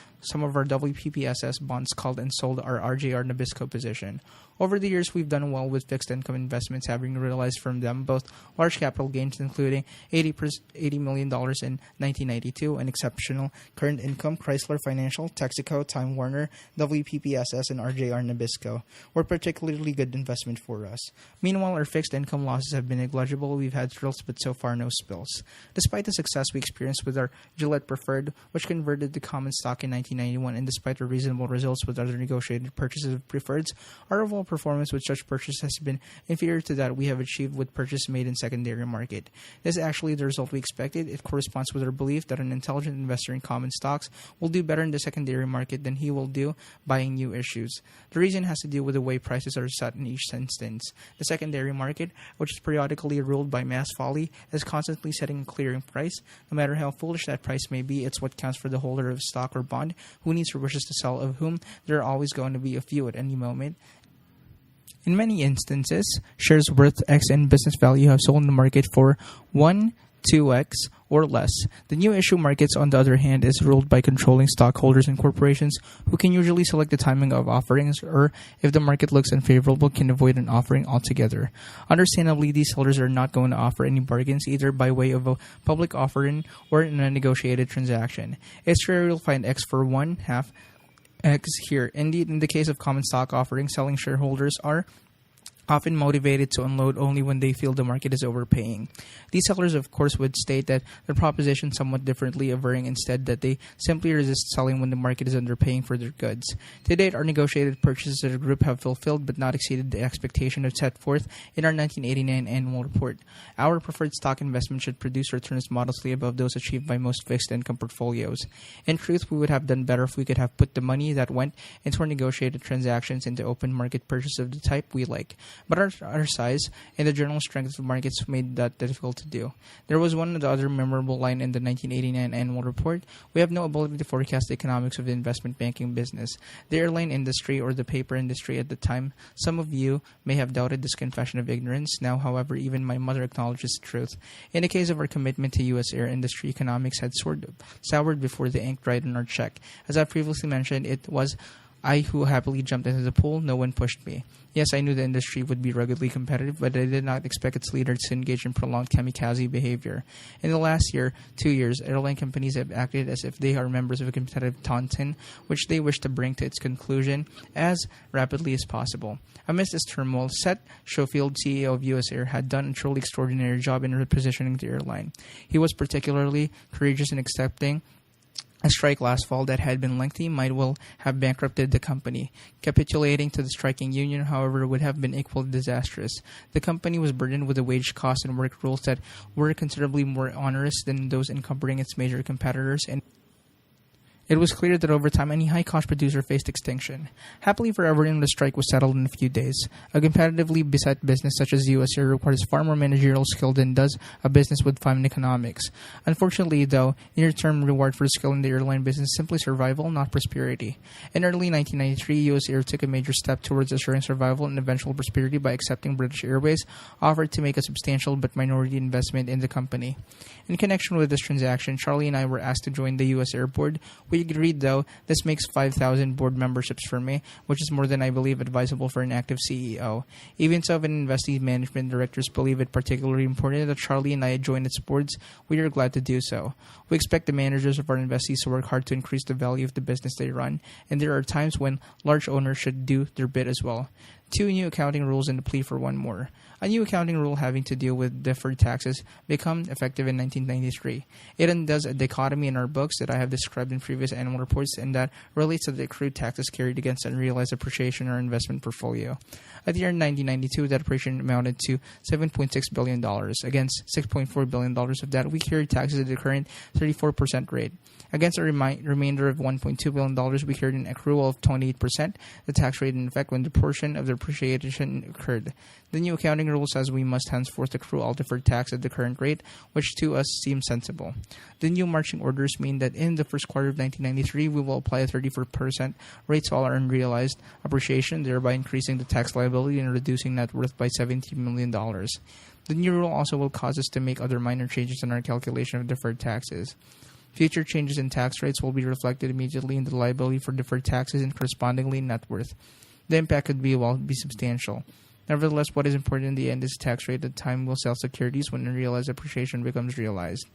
of our WPPSS bonds called and sold our RJR Nabisco position. Over the years, we've done well with fixed income investments, having realized from them both large capital gains, including $80 million in 1992, and exceptional current income. Chrysler Financial, Texaco, Time Warner, WPPSS, and RJR Nabisco were particularly good investment for us. Meanwhile, our fixed income losses have been negligible. We've had thrills, but so far no spills. Despite the success we experienced with our Gillette Preferred, which converted to common stock in 1991, and despite our reasonable results with other negotiated purchases of preferreds, our overall performance with such purchase has been inferior to that we have achieved with purchase made in secondary market. This is actually the result we expected. It corresponds with our belief that an intelligent investor in common stocks will do better in the secondary market than he will do buying new issues. The reason has to do with the way prices are set in each instance. The secondary market, which is periodically ruled by mass folly, is constantly setting a clearing price. No matter how foolish that price may be, it's what counts for the holder of stock or bond who needs or wishes to sell, of whom there are always going to be a few at any moment. In many instances, shares worth X and business value have sold in the market for 1, 2x, or less. The new issue markets, on the other hand, is ruled by controlling stockholders and corporations who can usually select the timing of offerings, or if the market looks unfavorable, can avoid an offering altogether. Understandably, these sellers are not going to offer any bargains, either by way of a public offering or in a negotiated transaction. It's rare you'll find X for 1/2 X here. Indeed, in the case of common stock offerings, selling shareholders are often motivated to unload only when they feel the market is overpaying. These sellers, of course, would state that their proposition somewhat differently, averring instead that they simply resist selling when the market is underpaying for their goods. To date, our negotiated purchases of the group have fulfilled but not exceeded the expectation of set forth in our 1989 annual report. Our preferred stock investment should produce returns modestly above those achieved by most fixed income portfolios. In truth, we would have done better if we could have put the money that went into our negotiated transactions into open market purchase of the type we like. But our size and the general strength of the markets made that difficult to do. There was one other memorable line in the 1989 annual report. We have no ability to forecast the economics of the investment banking business. The airline industry or the paper industry at the time, some of you may have doubted this confession of ignorance. Now, however, even my mother acknowledges the truth. In the case of our commitment to U.S. air industry, economics had soured before the ink dried on our check. As I previously mentioned, it was I who happily jumped into the pool. No one pushed me. Yes, I knew the industry would be ruggedly competitive, but I did not expect its leaders to engage in prolonged kamikaze behavior. In the last 2 years, airline companies have acted as if they are members of a competitive taunting, which they wish to bring to its conclusion as rapidly as possible. Amidst this turmoil, Seth Schofield, CEO of U.S. Air, had done a truly extraordinary job in repositioning the airline. He was particularly courageous in accepting a strike last fall that had been lengthy might well have bankrupted the company. Capitulating to the striking union, however, would have been equally disastrous. The company was burdened with the wage costs and work rules that were considerably more onerous than those encumbering its major competitors, and it was clear that over time any high-cost producer faced extinction. Happily for everyone, the strike was settled in a few days. A competitively beset business such as U.S. Air requires far more managerial skill than does a business with fine economics. Unfortunately, though, near-term reward for skill in the airline business is simply survival, not prosperity. In early 1993, U.S. Air took a major step towards assuring survival and eventual prosperity by accepting British Airways offered to make a substantial but minority investment in the company. In connection with this transaction, Charlie and I were asked to join the U.S. Air board. We We agreed, though, this makes 5,000 board memberships for me, which is more than I believe advisable for an active CEO. Even so, if an investee management directors believe it particularly important that Charlie and I join its boards, we are glad to do so. We expect the managers of our investees to work hard to increase the value of the business they run, and there are times when large owners should do their bit as well. 2 new accounting rules and a plea for one more. A new accounting rule having to do with deferred taxes became effective in 1993. It undoes a dichotomy in our books that I have described in previous annual reports, and that relates to the accrued taxes carried against unrealized appreciation in our investment portfolio. At the year 1992, that appreciation amounted to $7.6 billion. Against $6.4 billion of that, we carried taxes at the current 34% rate. Against a remainder of $1.2 billion, we carried an accrual of 28%, the tax rate in effect when the portion of the appreciation occurred. The new accounting rule says we must henceforth accrue all deferred tax at the current rate, which to us seems sensible. The new marching orders mean that in the first quarter of 1993, we will apply a 34% rate to all our unrealized appreciation, thereby increasing the tax liability and reducing net worth by $17 million. The new rule also will cause us to make other minor changes in our calculation of deferred taxes. Future changes in tax rates will be reflected immediately in the liability for deferred taxes and correspondingly net worth. The impact could be substantial. Nevertheless, what is important in the end is tax rate at the time we'll sell securities when unrealized appreciation becomes realized.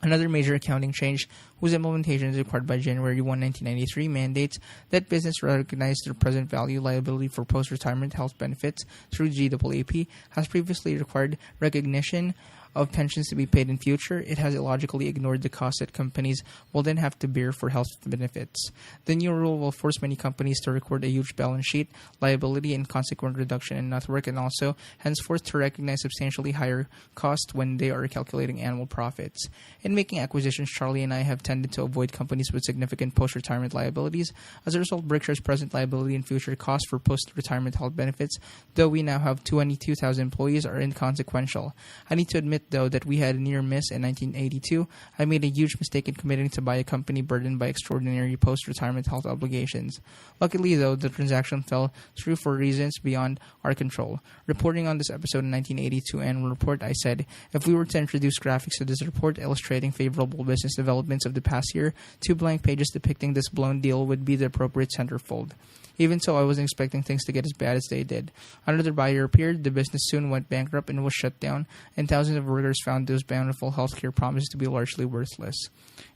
Another major accounting change, whose implementation is required by January 1, 1993, mandates that business recognize their present value liability for post-retirement health benefits through GAAP, has previously required recognition of pensions to be paid in future. It has illogically ignored the cost that companies will then have to bear for health benefits. The new rule will force many companies to record a huge balance sheet liability and consequent reduction in net worth, and also henceforth to recognize substantially higher costs when they are calculating annual profits. In making acquisitions, Charlie and I have tended to avoid companies with significant post-retirement liabilities. As a result, Berkshire's present liability and future costs for post-retirement health benefits, though we now have 22,000 employees, are inconsequential. I need to admit, though, that we had a near miss in 1982. I made a huge mistake in committing to buy a company burdened by extraordinary post-retirement health obligations. Luckily, though, the transaction fell through for reasons beyond our control. Reporting on this episode in 1982 annual report, I said, if we were to introduce graphics to this report illustrating favorable business developments of the past year, 2 blank pages depicting this blown deal would be the appropriate centerfold. Even so, I wasn't expecting things to get as bad as they did. Another buyer appeared, the business soon went bankrupt and was shut down, and thousands of workers found those bountiful healthcare promises to be largely worthless.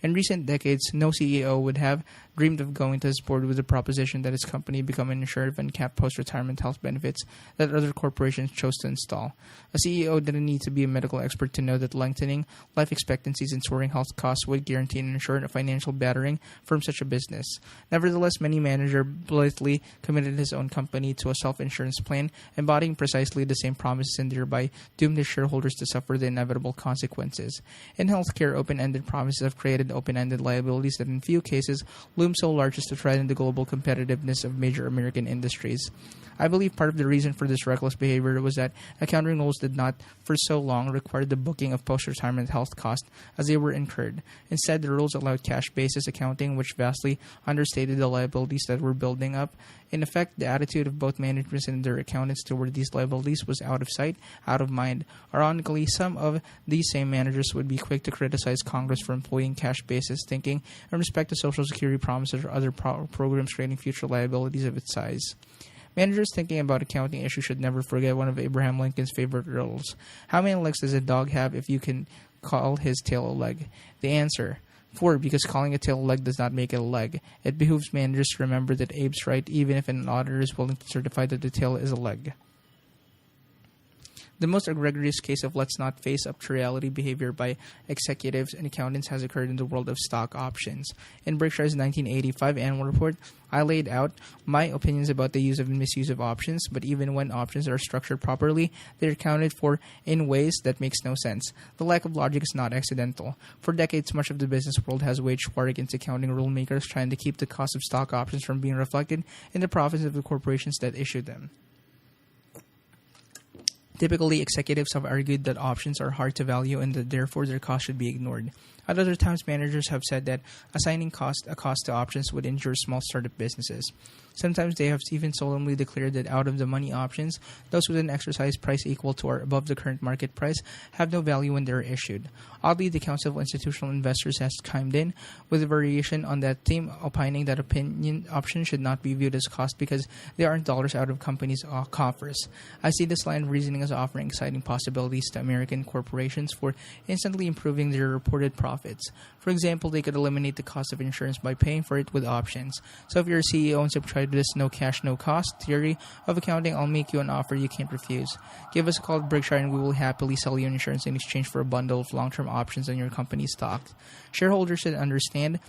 In recent decades, no CEO would have dreamed of going to his board with the proposition that his company become an insurer of uncapped post-retirement health benefits that other corporations chose to install. A CEO didn't need to be a medical expert to know that lengthening life expectancies and soaring health costs would guarantee and ensure a financial battering from such a business. Nevertheless, many managers blithely committed his own company to a self-insurance plan, embodying precisely the same promises and thereby doomed his shareholders to suffer the inevitable consequences. In healthcare, open-ended promises have created open-ended liabilities that in few cases loom so large as to threaten the global competitiveness of major American industries. I believe part of the reason for this reckless behavior was that accounting rules did not, for so long, require the booking of post-retirement health costs as they were incurred. Instead, the rules allowed cash-basis accounting, which vastly understated the liabilities that were building up. In effect, the attitude of both management and their accountants toward these liabilities was out of sight, out of mind. Ironically, some of these same managers would be quick to criticize Congress for employing cash-basis thinking in respect to Social Security promises or other programs creating future liabilities of its size. Managers thinking about accounting issues should never forget one of Abraham Lincoln's favorite riddles. How many legs does a dog have if you can call his tail a leg? The answer: 4, because calling a tail a leg does not make it a leg. It behooves managers to remember that Abe's right, even if an auditor is willing to certify that the tail is a leg. The most egregious case of let's not face up to reality behavior by executives and accountants has occurred in the world of stock options. In Berkshire's 1985 annual report, I laid out my opinions about the use and misuse of options, but even when options are structured properly, they're accounted for in ways that makes no sense. The lack of logic is not accidental. For decades, much of the business world has waged war against accounting rulemakers trying to keep the cost of stock options from being reflected in the profits of the corporations that issued them. Typically, executives have argued that options are hard to value and that therefore their cost should be ignored. At other times, managers have said that assigning a cost to options would injure small startup businesses. Sometimes they have even solemnly declared that out-of-the-money options, those with an exercise price equal to or above the current market price, have no value when they are issued. Oddly, the Council of Institutional Investors has chimed in with a variation on that theme, opining that options should not be viewed as cost because they aren't dollars out of companies' coffers. I see this line of reasoning as offering exciting possibilities to American corporations for instantly improving their reported profits. For example, they could eliminate the cost of insurance by paying for it with options. So if you're a CEO and subscribe to this no cash, no cost theory of accounting, I'll make you an offer you can't refuse. Give us a call at Berkshire and we will happily sell you insurance in exchange for a bundle of long-term options on your company's stock. Shareholders should understand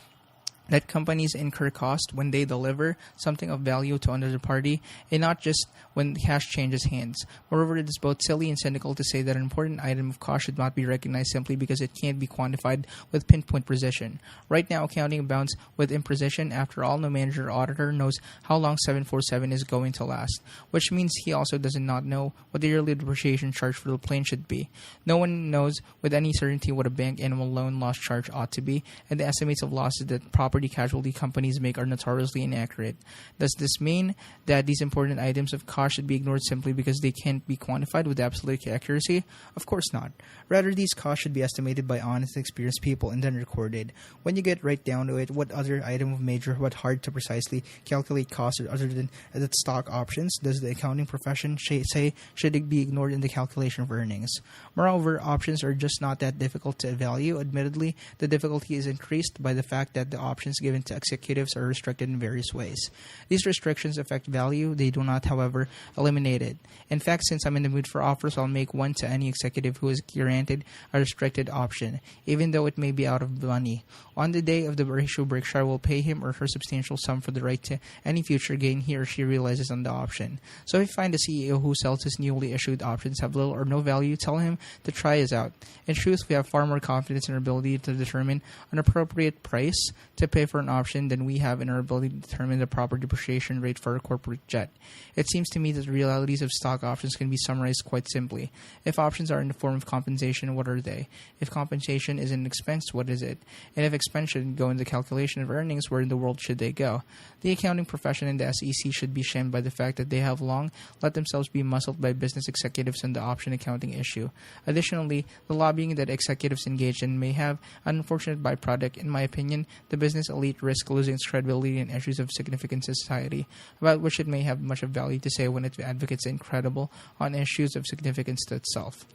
that companies incur cost when they deliver something of value to another party and not just when cash changes hands. Moreover, it is both silly and cynical to say that an important item of cost should not be recognized simply because it can't be quantified with pinpoint precision. Right now, accounting abounds with imprecision. After all, no manager or auditor knows how long 747 is going to last, which means he also does not know what the yearly depreciation charge for the plane should be. No one knows with any certainty what a bank annual loan loss charge ought to be, and the estimates of losses that property casualty companies make are notoriously inaccurate. Does this mean that these important items of cost should be ignored simply because they can't be quantified with absolute accuracy? Of course not. Rather, these costs should be estimated by honest, experienced people and then recorded. When you get right down to it, what other item of major but hard to precisely calculate costs other than the stock options does the accounting profession say should be ignored in the calculation of earnings? Moreover, options are just not that difficult to value. Admittedly, the difficulty is increased by the fact that the options given to executives are restricted in various ways. These restrictions affect value. They do not, however, eliminate it. In fact, since I'm in the mood for offers, I'll make one to any executive who is granted a restricted option, even though it may be out of money. On the day of the issue, Berkshire will pay him or her substantial sum for the right to any future gain he or she realizes on the option. So if you find a CEO who sells his newly issued options have little or no value, tell him to try us out. In truth, we have far more confidence in our ability to determine an appropriate price to pay for an option than we have in our ability to determine the proper depreciation rate for a corporate jet. It seems to me that the realities of stock options can be summarized quite simply. If options are in the form of compensation, what are they? If compensation is an expense, what is it? And if expense should go in the calculation of earnings, where in the world should they go? The accounting profession and the SEC should be shamed by the fact that they have long let themselves be muscled by business executives on the option accounting issue. Additionally, the lobbying that executives engage in may have an unfortunate byproduct. In my opinion, the business elite risk losing its credibility in issues of significance in society, about which it may have much of value to say when it advocates incredible on issues of significance to itself.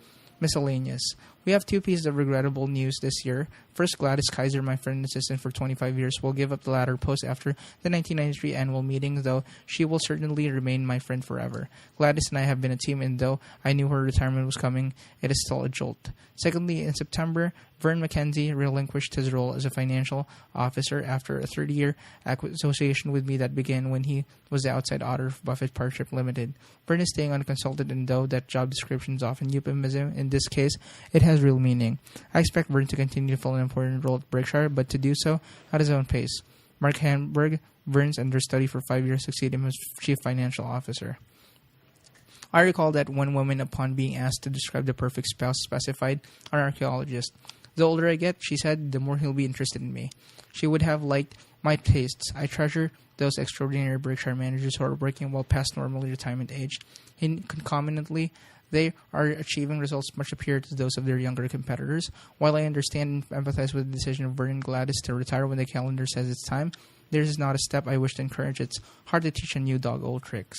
Miscellaneous. We have two pieces of regrettable news this year. First, Gladys Kaiser, my friend and assistant for 25 years, will give up the latter post after the 1993 annual meeting, though she will certainly remain my friend forever. Gladys and I have been a team, and though I knew her retirement was coming, it is still a jolt. Secondly, in September, Vern McKenzie relinquished his role as a financial officer after a 30-year association with me that began when he was the outside auditor of Buffett Partnership Limited. Vern is staying on a consultant, and though that job description is often euphemism, in this case, it has real meaning. I expect Vern to continue to fill an important role at Berkshire, but to do so at his own pace. Mark Hamburg, Vern's understudy for 5 years, succeeded him as chief financial officer. I recall that one woman, upon being asked to describe the perfect spouse, specified an archaeologist. The older I get, she said, the more he'll be interested in me. She would have liked my tastes. I treasure those extraordinary Berkshire managers who are working well past normal retirement age. Concomitantly, they are achieving results much superior to those of their younger competitors. While I understand and empathize with the decision of Vernon Gladys to retire when the calendar says it's time, theirs is not a step I wish to encourage. It's hard to teach a new dog old tricks.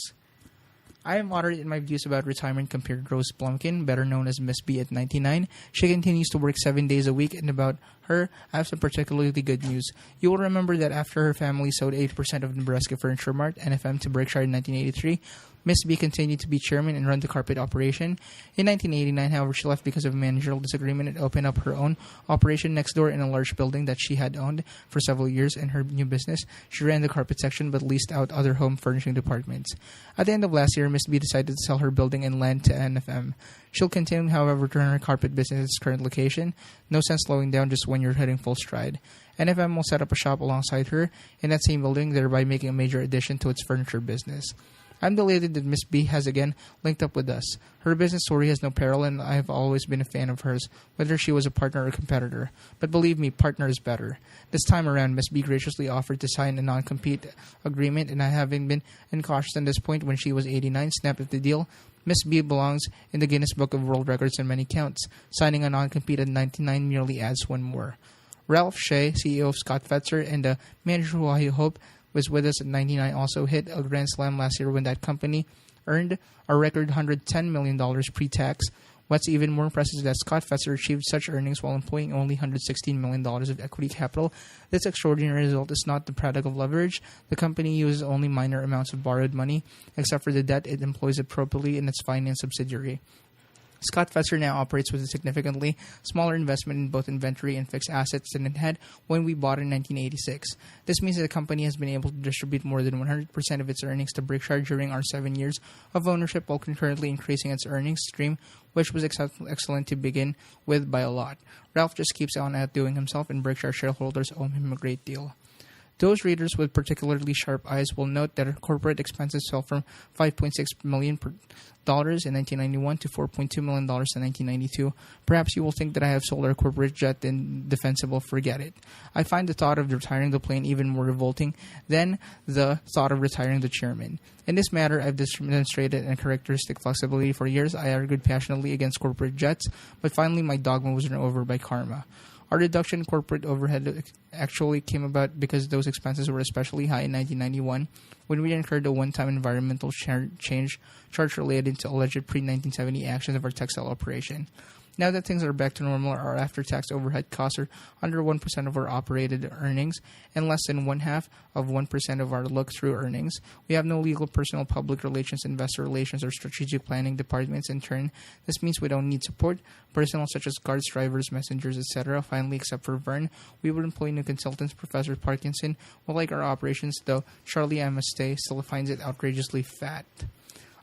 I am moderate in my views about retirement compared to Rose Blumkin, better known as Miss B at 99. She continues to work 7 days a week, and about her, I have some particularly good news. You will remember that after her family sold 80% of Nebraska Furniture Mart, NFM, to Berkshire in 1983, Miss B continued to be chairman and run the carpet operation. In 1989, however, she left because of a managerial disagreement and opened up her own operation next door in a large building that she had owned for several years. In her new business, she ran the carpet section but leased out other home furnishing departments. At the end of last year, Miss B decided to sell her building and land to NFM. She'll continue, however, to run her carpet business at its current location. No sense slowing down just when you're hitting full stride. NFM will set up a shop alongside her in that same building, thereby making a major addition to its furniture business. I'm delighted that Miss B has again linked up with us. Her business story has no parallel, and I have always been a fan of hers, whether she was a partner or competitor. But believe me, partner is better. This time around, Miss B graciously offered to sign a non-compete agreement, and I, having been incautious at this point when she was 89, snapped at the deal. Miss B belongs in the Guinness Book of World Records on many counts. Signing a non-compete at 99 merely adds one more. Ralph Shea, CEO of Scott Fetzer, and the manager who I hope was with us at 99, also hit a grand slam last year when that company earned a record $110 million pre-tax. What's even more impressive is that Scott Fetzer achieved such earnings while employing only $116 million of equity capital. This extraordinary result is not the product of leverage. The company uses only minor amounts of borrowed money, except for the debt it employs appropriately in its finance subsidiary. Scott Fetzer now operates with a significantly smaller investment in both inventory and fixed assets than it had when we bought in 1986. This means that the company has been able to distribute more than 100% of its earnings to Berkshire during our 7 years of ownership, while concurrently increasing its earnings stream, which was excellent to begin with by a lot. Ralph just keeps on outdoing himself, and Berkshire shareholders owe him a great deal. Those readers with particularly sharp eyes will note that our corporate expenses fell from $5.6 million in 1991 to $4.2 million in 1992. Perhaps you will think that I have sold our corporate jet and defensible. Forget it. I find the thought of retiring the plane even more revolting than the thought of retiring the chairman. In this matter, I've demonstrated a characteristic flexibility for years. I argued passionately against corporate jets, but finally my dogma was run over by karma. Our reduction in corporate overhead actually came about because those expenses were especially high in 1991 when we incurred a one-time environmental change charge related to alleged pre-1970 actions of our textile operation. Now that things are back to normal, our after-tax overhead costs are under 1% of our operated earnings and less than 0.5% of our look-through earnings. We have no legal, personal, public relations, investor relations, or strategic planning departments. In turn, this means we don't need support, personnel such as guards, drivers, messengers, etc. Finally, except for Vern, we would employ new consultants. Professor Parkinson will like our operations, though Charlie, I must say, still finds it outrageously fat.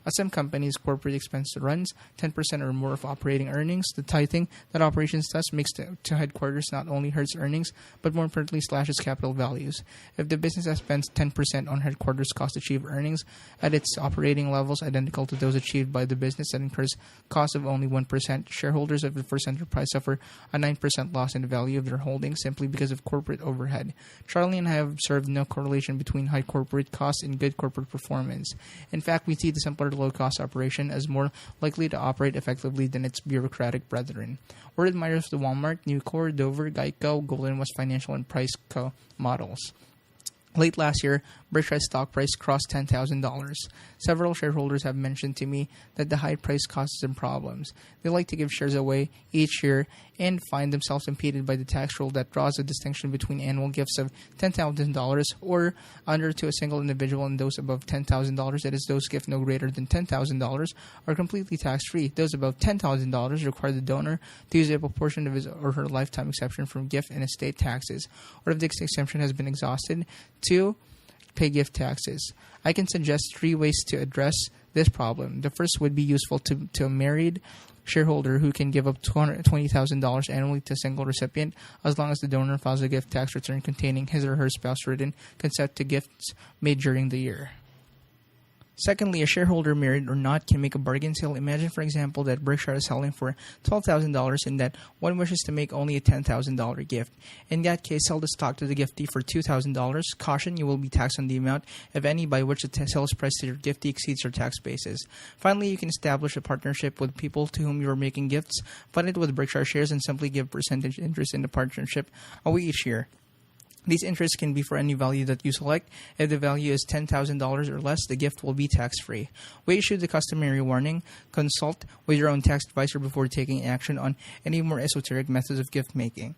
At some companies, corporate expense runs 10% or more of operating earnings. The tithing that operations does makes to headquarters not only hurts earnings, but more importantly slashes capital values. If the business has spent 10% on headquarters cost to achieve earnings at its operating levels identical to those achieved by the business that incurs costs of only 1%, shareholders of the first enterprise suffer a 9% loss in the value of their holdings simply because of corporate overhead. Charlie and I have observed no correlation between high corporate costs and good corporate performance. In fact, we see the simpler low-cost operation as more likely to operate effectively than its bureaucratic brethren. We're admirers of the Walmart, Nucor, Dover, Geico, Golden West Financial, and Price Co. models. Late last year, Berkshire's stock price crossed $10,000. Several shareholders have mentioned to me that the high price causes them problems. They like to give shares away each year and find themselves impeded by the tax rule that draws a distinction between annual gifts of $10,000 or under to a single individual and those above $10,000. That is, those gifts no greater than $10,000 are completely tax-free. Those above $10,000 require the donor to use a proportion of his or her lifetime exception from gift and estate taxes, or if the exemption has been exhausted, to pay gift taxes. I can suggest 3 ways to address this problem. The first would be useful to a married shareholder who can give up $220,000 annually to a single recipient as long as the donor files a gift tax return containing his or her spouse written consent to gifts made during the year. Secondly, a shareholder, married or not, can make a bargain sale. Imagine, for example, that Berkshire is selling for $12,000 and that one wishes to make only a $10,000 gift. In that case, sell the stock to the giftee for $2,000. Caution, you will be taxed on the amount, if any, by which the sales price to your giftee exceeds your tax basis. Finally, you can establish a partnership with people to whom you are making gifts, fund it with Berkshire shares, and simply give percentage interest in the partnership away each year. These interests can be for any value that you select. If the value is $10,000 or less, the gift will be tax-free. We issue the customary warning. Consult with your own tax advisor before taking action on any more esoteric methods of gift-making.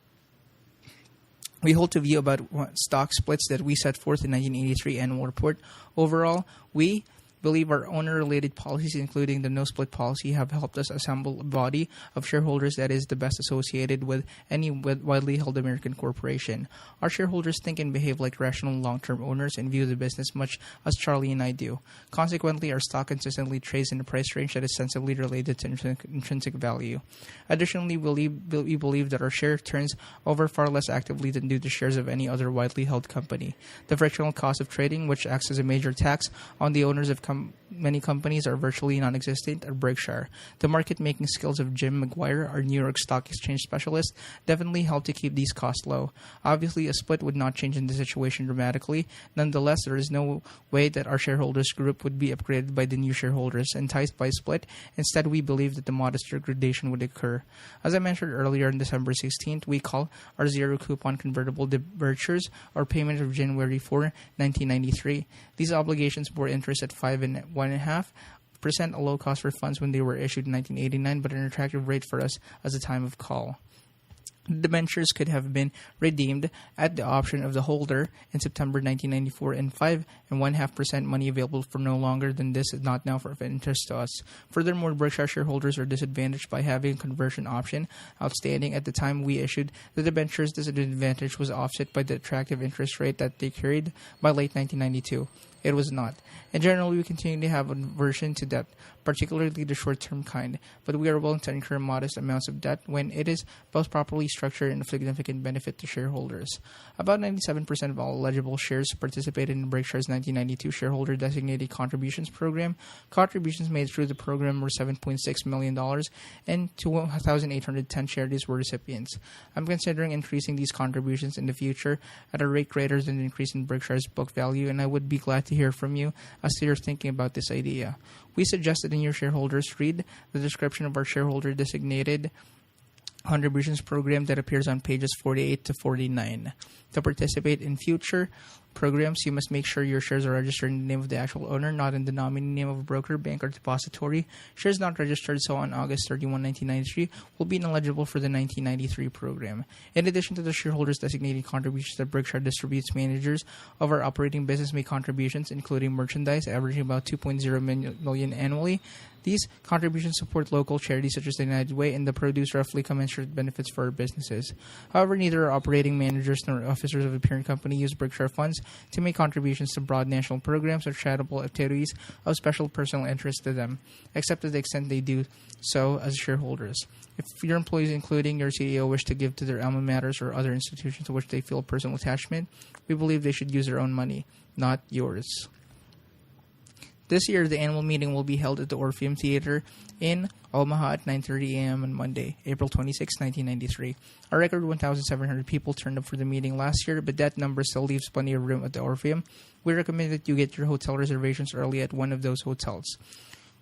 We hold to view about stock splits that we set forth in 1983 annual report. Overall, we believe our owner-related policies, including the no-split policy, have helped us assemble a body of shareholders that is the best associated with any widely held American corporation. Our shareholders think and behave like rational long-term owners and view the business much as Charlie and I do. Consequently, our stock consistently trades in a price range that is sensibly related to intrinsic value. Additionally, we believe that our share turns over far less actively than do the shares of any other widely held company. The frictional cost of trading, which acts as a major tax on the owners of many companies are virtually non-existent at Berkshire. The market-making skills of Jim McGuire, our New York Stock Exchange specialist, definitely helped to keep these costs low. Obviously, a split would not change the situation dramatically. Nonetheless, there is no way that our shareholders group would be upgraded by the new shareholders enticed by a split. Instead, we believe that the modest degradation would occur. As I mentioned earlier, on December 16th, we call our zero-coupon convertible debentures our payment of January 4, 1993. These obligations bore interest at 5 and 1.5%, a low cost for funds when they were issued in 1989, but an attractive rate for us as a time of call. The debentures could have been redeemed at the option of the holder in September 1994, and 5.5% money available for no longer than this is not now for interest to us. Furthermore, Berkshire shareholders are disadvantaged by having a conversion option outstanding at the time we issued the debentures. This disadvantage was offset by the attractive interest rate that they carried by late 1992. It was not. In general, we continue to have aversion to debt, particularly the short-term kind, but we are willing to incur modest amounts of debt when it is both properly structured and of significant benefit to shareholders. About 97% of all eligible shares participated in Berkshire's 1992 shareholder designated contributions program. Contributions made through the program were $7.6 million, and 2,810 charities were recipients. I'm considering increasing these contributions in the future at a rate greater than the increase in Berkshire's book value, and I would be glad to hear from you as to your thinking about this idea. We suggested in your shareholders read the description of our shareholder designated contributions program that appears on pages 48 to 49. To participate in future programs, you must make sure your shares are registered in the name of the actual owner, not in the nominee name of a broker, bank, or depository. Shares not registered so on August 31, 1993 will be ineligible for the 1993 program. In addition to the shareholders designated contributions that Berkshire distributes, managers of our operating business make contributions, including merchandise, averaging about $2.0 million annually. These contributions support local charities such as the United Way and produce roughly commensurate benefits for our businesses. However, neither our operating managers nor officers of the parent company use Berkshire funds to make contributions to broad national programs or charitable activities of special personal interest to them, except to the extent they do so as shareholders. If your employees, including your CEO, wish to give to their alma maters or other institutions to which they feel personal attachment, we believe they should use their own money, not yours. This year, the annual meeting will be held at the Orpheum Theater in Omaha at 9:30 a.m. on Monday, April 26, 1993. A record 1,700 people turned up for the meeting last year, but that number still leaves plenty of room at the Orpheum. We recommend that you get your hotel reservations early at one of those hotels.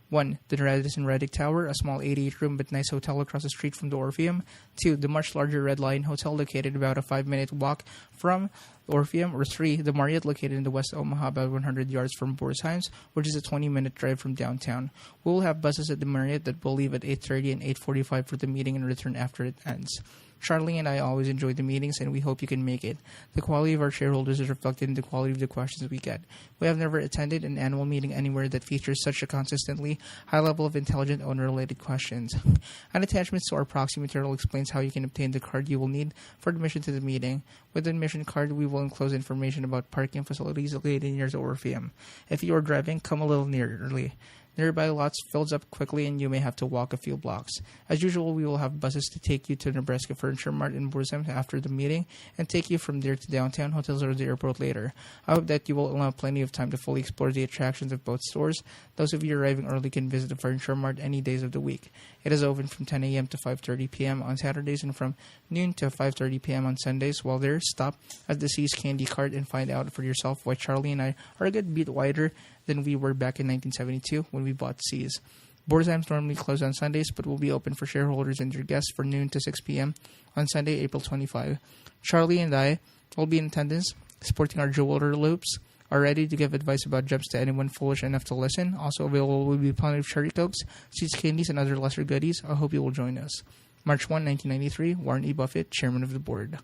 1. The Radisson Reddick Tower, a small 88-room but nice hotel across the street from the Orpheum. 2. The much larger Red Lion Hotel, located about a 5-minute walk from the Orpheum. Or 3. The Marriott, located in the West Omaha, about 100 yards from Borsheim's, which is a 20-minute drive from downtown. We will have buses at the Marriott that will leave at 8:30 and 8:45 for the meeting and return after it ends. Charlie and I always enjoy the meetings, and we hope you can make it. The quality of our shareholders is reflected in the quality of the questions we get. We have never attended an annual meeting anywhere that features such a consistently high level of intelligent owner-related questions. An attachment to our proxy material explains how you can obtain the card you will need for admission to the meeting. With the admission card, we will enclose information about parking facilities located near the Orpheum. If you are driving, come a little early. Nearby lots fills up quickly and you may have to walk a few blocks. As usual, we will have buses to take you to Nebraska Furniture Mart in Borsheim after the meeting and take you from there to downtown, hotels, or the airport later. I hope that you will have plenty of time to fully explore the attractions of both stores. Those of you arriving early can visit the Furniture Mart any days of the week. It is open from 10 a.m. to 5:30 p.m. on Saturdays and from noon to 5:30 p.m. on Sundays. While there, stop at the See's Candy Cart and find out for yourself why Charlie and I are a good bit wider than we were back in 1972 when we bought See's. Borsheim's normally closed on Sundays, but will be open for shareholders and your guests from noon to 6 p.m. on Sunday, April 25. Charlie and I will be in attendance, sporting our jeweler loops, are ready to give advice about gems to anyone foolish enough to listen. Also available will be plenty of cherry cokes, See's candies, and other lesser goodies. I hope you will join us. March 1, 1993, Warren E. Buffett, Chairman of the Board.